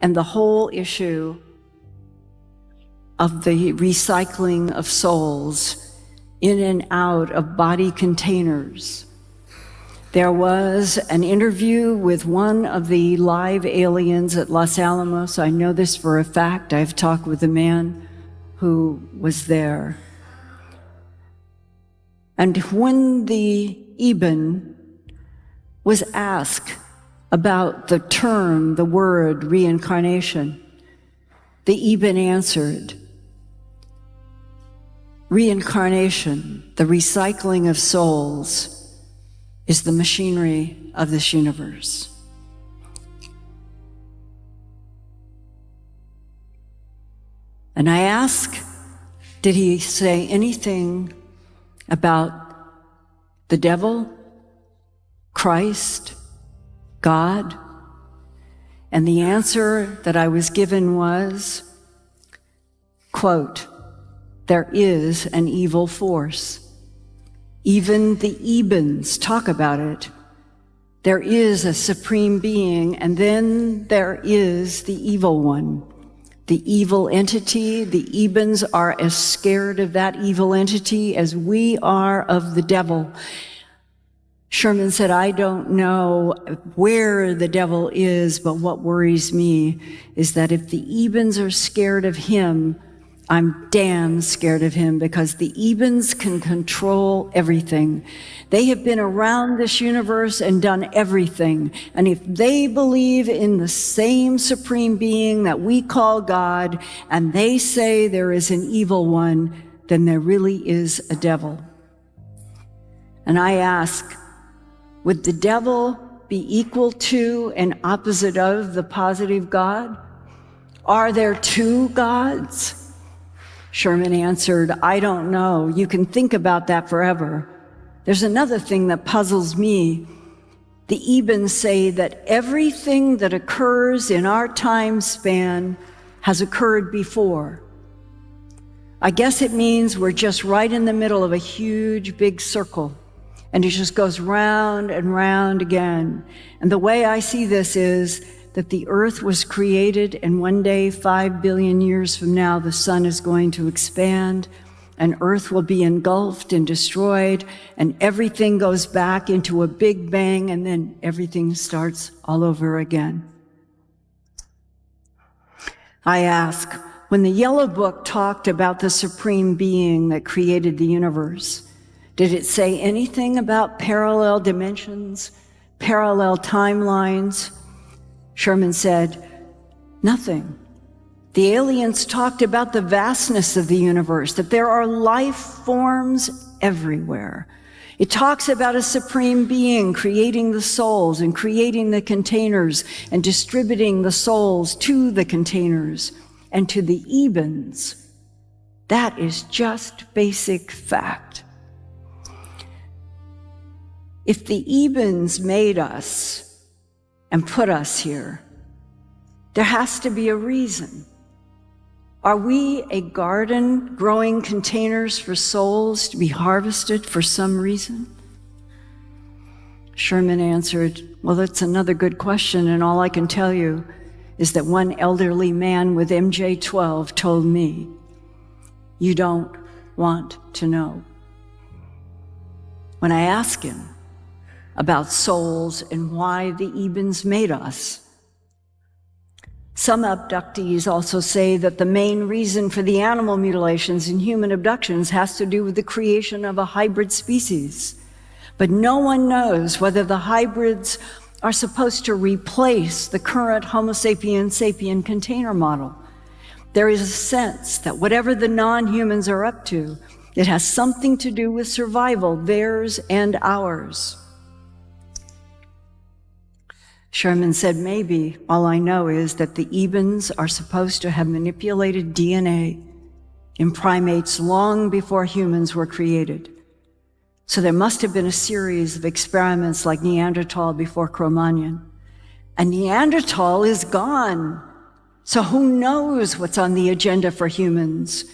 and the whole issue of the recycling of souls in and out of body containers. There was an interview with one of the live aliens at Los Alamos. I know this for a fact. I've talked with a man who was there. And when the Eben was asked about the term, the word reincarnation, the Eben answered, reincarnation, the recycling of souls, is the machinery of this universe. And I ask, did he say anything about the devil, Christ, God? And the answer that I was given was, quote, there is an evil force. Even the Ebens talk about it. There is a supreme being, and then there is the evil one, the evil entity. The Ebens are as scared of that evil entity as we are of the devil. Sherman said, I don't know where the devil is, but what worries me is that if the Ebens are scared of him, I'm damn scared of him, because the Ebens can control everything. They have been around this universe and done everything. And if they believe in the same supreme being that we call God, and they say there is an evil one, then there really is a devil. And I ask, would the devil be equal to and opposite of the positive God? Are there two gods? Sherman answered, I don't know. You can think about that forever. There's another thing that puzzles me. The Ebens say that everything that occurs in our time span has occurred before. I guess it means we're just right in the middle of a huge, big circle, and it just goes round and round again. And the way I see this is that the earth was created, and one day, 5 billion years from now, the sun is going to expand, and earth will be engulfed and destroyed, and everything goes back into a big bang, and then everything starts all over again. I ask, when the Yellow Book talked about the supreme being that created the universe, did it say anything about parallel dimensions, parallel timelines? Sherman said, nothing. The aliens talked about the vastness of the universe, that there are life forms everywhere. It talks about a supreme being creating the souls and creating the containers and distributing the souls to the containers and to the Ebens. That is just basic fact. If the Ebens made us and put us here, there has to be a reason. Are we a garden growing containers for souls to be harvested for some reason? Sherman answered, "Well, that's another good question, and all I can tell you is that one elderly man with MJ12 told me, you don't want to know." When I asked him about souls and why the Ebens made us, some abductees also say that the main reason for the animal mutilations and human abductions has to do with the creation of a hybrid species. But no one knows whether the hybrids are supposed to replace the current Homo sapiens sapien container model. There is a sense that whatever the non-humans are up to, it has something to do with survival, theirs and ours. Sherman said, maybe all I know is that the Ebens are supposed to have manipulated DNA in primates long before humans were created. So there must have been a series of experiments like Neanderthal before Cro-Magnon. And Neanderthal is gone. So who knows what's on the agenda for humans?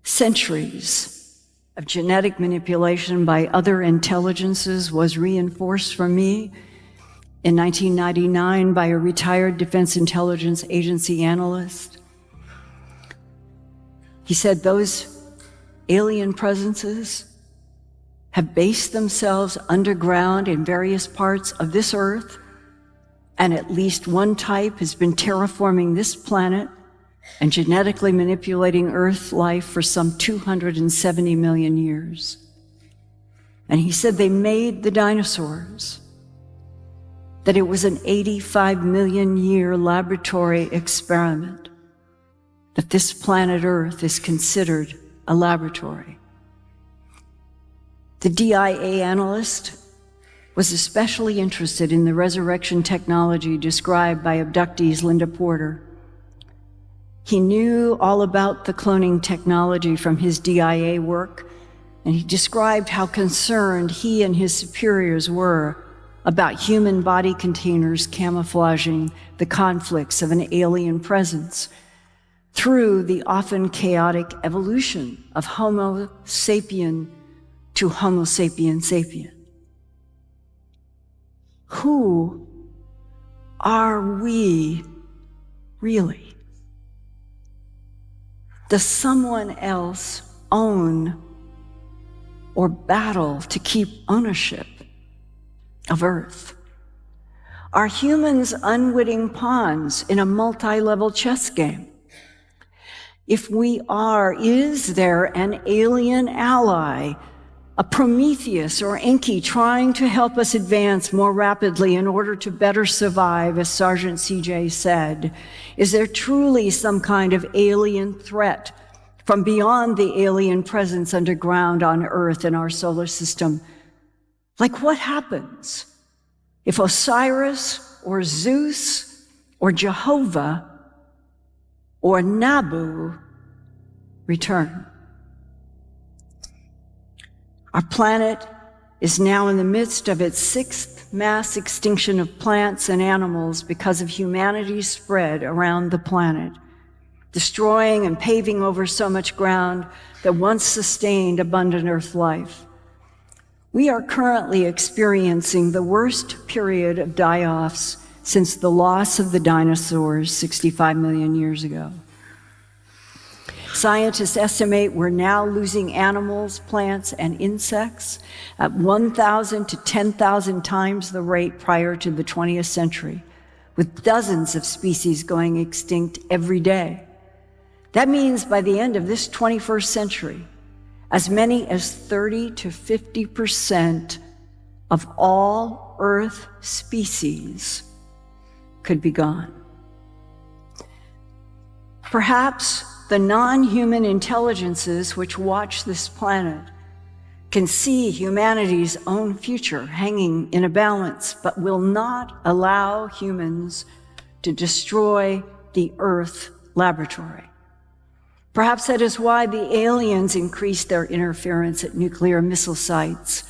Centuries of genetic manipulation by other intelligences was reinforced for me in 1999 by a retired Defense Intelligence Agency analyst. He said those alien presences have based themselves underground in various parts of this Earth, and at least one type has been terraforming this planet and genetically manipulating Earth life for some 270 million years. And he said they made the dinosaurs, that it was an 85 million year laboratory experiment, that this planet Earth is considered a laboratory. The DIA analyst was especially interested in the resurrection technology described by abductees Linda Porter. He knew all about the cloning technology from his DIA work, and he described how concerned he and his superiors were about human body containers camouflaging the conflicts of an alien presence through the often chaotic evolution of Homo sapien to Homo sapien sapien. Who are we really? Does someone else own or battle to keep ownership of Earth? Are humans unwitting pawns in a multi-level chess game? If we are, is there an alien ally, a Prometheus or Enki trying to help us advance more rapidly in order to better survive, as Sergeant CJ said? Is there truly some kind of alien threat from beyond the alien presence underground on Earth in our solar system? Like, what happens if Osiris or Zeus or Jehovah or Nabu return? Our planet is now in the midst of its 6th mass extinction of plants and animals because of humanity's spread around the planet, destroying and paving over so much ground that once sustained abundant Earth life. We are currently experiencing the worst period of die-offs since the loss of the dinosaurs 65 million years ago. Scientists estimate we're now losing animals, plants, and insects at 1,000 to 10,000 times the rate prior to the 20th century, with dozens of species going extinct every day. That means by the end of this 21st century, as many as 30 to 50% of all Earth species could be gone. Perhaps the non-human intelligences which watch this planet can see humanity's own future hanging in a balance, but will not allow humans to destroy the Earth laboratory. Perhaps that is why the aliens increased their interference at nuclear missile sites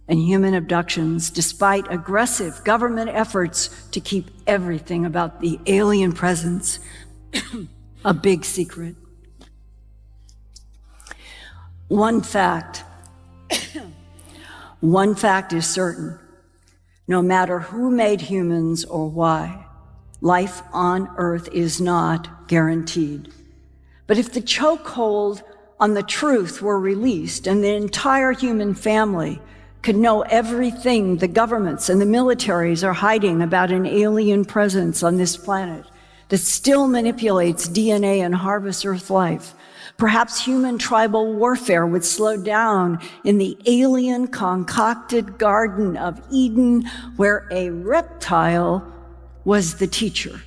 and human abductions, despite aggressive government efforts to keep everything about the alien presence a big secret. One fact is certain. No matter who made humans or why, life on Earth is not guaranteed. But if the chokehold on the truth were released and the entire human family could know everything the governments and the militaries are hiding about an alien presence on this planet that still manipulates DNA and harvests Earth life, perhaps human tribal warfare would slow down in the alien concocted Garden of Eden where a reptile was the teacher.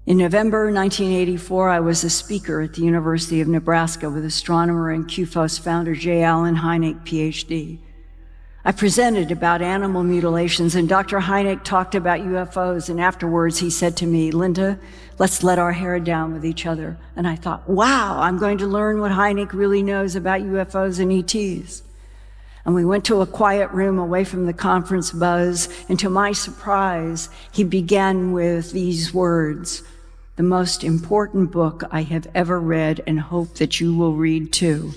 In November 1984, I was a speaker at the University of Nebraska with astronomer and QFOS founder J. Allen Hynek, PhD. I presented about animal mutilations, and Dr. Hynek talked about UFOs, and afterwards he said to me, "Linda, let's let our hair down with each other." And I thought, wow, I'm going to learn what Hynek really knows about UFOs and ETs. And we went to a quiet room away from the conference buzz, and to my surprise, he began with these words: "The most important book I have ever read and hope that you will read too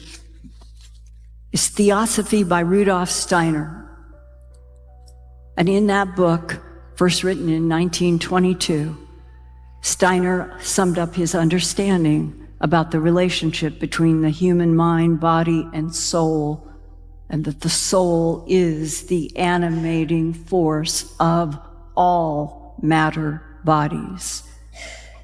is Theosophy by Rudolf Steiner." And in that book, first written in 1922, Steiner summed up his understanding about the relationship between the human mind, body, and soul, and that the soul is the animating force of all matter bodies.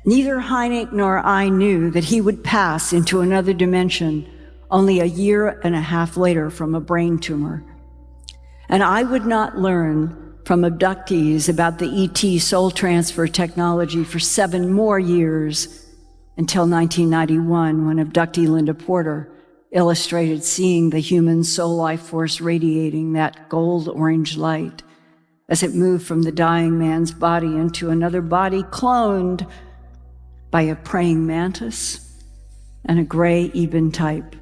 Neither Hynek nor I knew that he would pass into another dimension only a year and a half later from a brain tumor. And I would not learn from abductees about the ET soul transfer technology for 7 more years until 1991, when abductee Linda Porter illustrated seeing the human soul life force radiating that gold-orange light as it moved from the dying man's body into another body cloned by a praying mantis and a gray Eben type.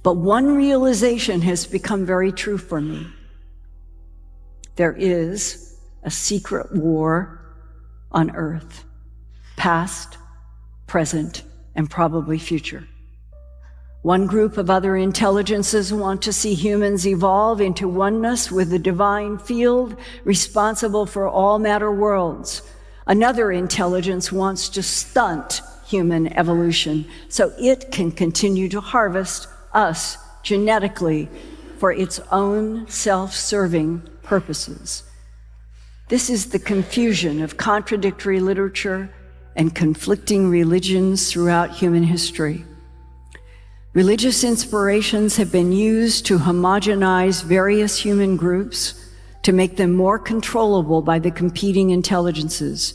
But one realization has become very true for me. There is a secret war on Earth, past, present, and probably future. One group of other intelligences want to see humans evolve into oneness with the divine field responsible for all matter worlds. Another intelligence wants to stunt human evolution so it can continue to harvest us genetically for its own self-serving purposes. This is the confusion of contradictory literature and conflicting religions throughout human history. Religious inspirations have been used to homogenize various human groups to make them more controllable by the competing intelligences,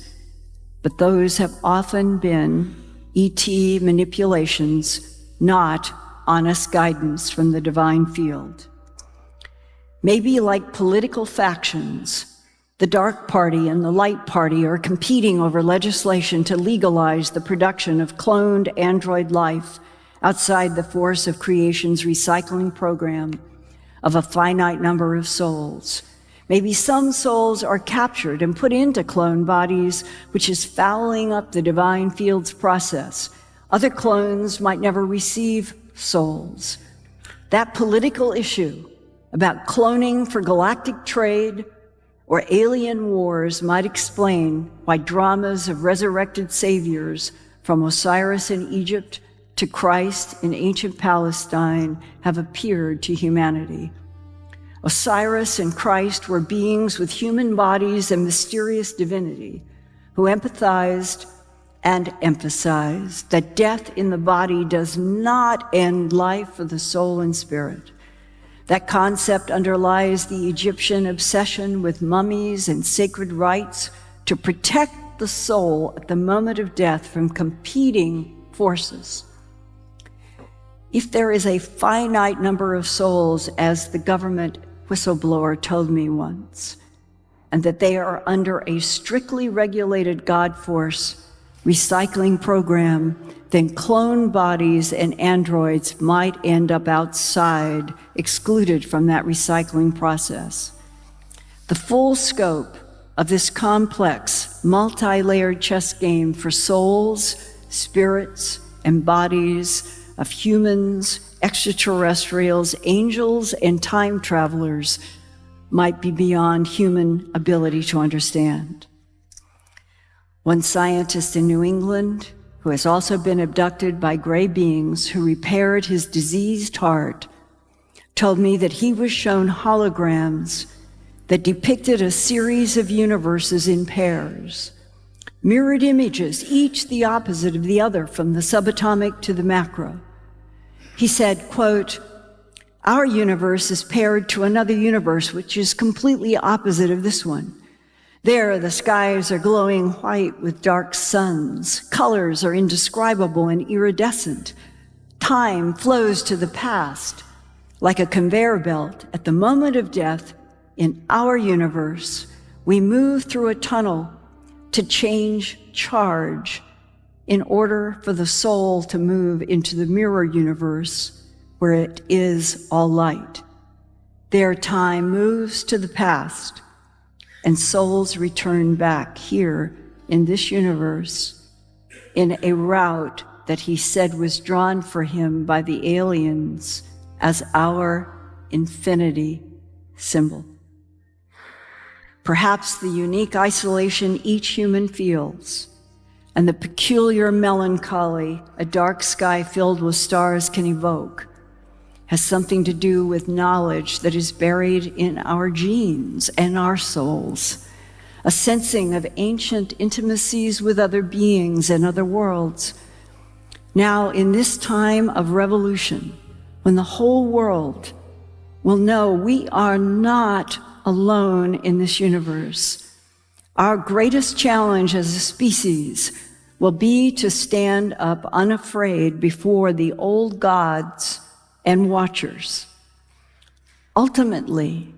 but those have often been ET manipulations, not honest guidance from the divine field. Maybe like political factions, the dark party and the light party are competing over legislation to legalize the production of cloned android life outside the force of creation's recycling program of a finite number of souls. Maybe some souls are captured and put into clone bodies, which is fouling up the divine field's process. Other clones might never receive souls. That political issue about cloning for galactic trade or alien wars might explain why dramas of resurrected saviors from Osiris in Egypt to Christ in ancient Palestine have appeared to humanity. Osiris and Christ were beings with human bodies and mysterious divinity who empathized and emphasized that death in the body does not end life for the soul and spirit. That concept underlies the Egyptian obsession with mummies and sacred rites to protect the soul at the moment of death from competing forces. If there is a finite number of souls, as the government whistleblower told me once, and that they are under a strictly regulated God force recycling program, then clone bodies and androids might end up outside, excluded from that recycling process. The full scope of this complex, multi-layered chess game for souls, spirits, and bodies of humans, extraterrestrials, angels, and time travelers might be beyond human ability to understand. One scientist in New England, who has also been abducted by gray beings who repaired his diseased heart, told me that he was shown holograms that depicted a series of universes in pairs, mirrored images, each the opposite of the other, from the subatomic to the macro. He said, quote, "Our universe is paired to another universe which is completely opposite of this one. There, the skies are glowing white with dark suns. Colors are indescribable and iridescent. Time flows to the past like a conveyor belt. At the moment of death, in our universe, we move through a tunnel to change charge in order for the soul to move into the mirror universe where it is all light. There, time moves to the past, and souls return back here in this universe in a route that he said was drawn for him by the aliens as our infinity symbol. Perhaps the unique isolation each human feels and the peculiar melancholy a dark sky filled with stars can evoke has something to do with knowledge that is buried in our genes and our souls, a sensing of ancient intimacies with other beings and other worlds. Now, in this time of revolution, when the whole world will know we are not alone in this universe, our greatest challenge as a species will be to stand up unafraid before the old gods and watchers. Ultimately,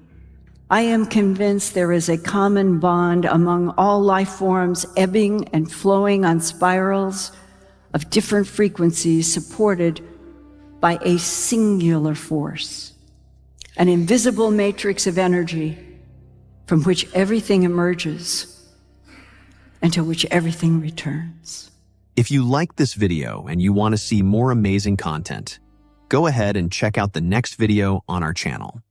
I am convinced there is a common bond among all life forms ebbing and flowing on spirals of different frequencies supported by a singular force, an invisible matrix of energy from which everything emerges and to which everything returns.
If you like this video and you want to see more amazing content, go ahead and check out the next video on our channel.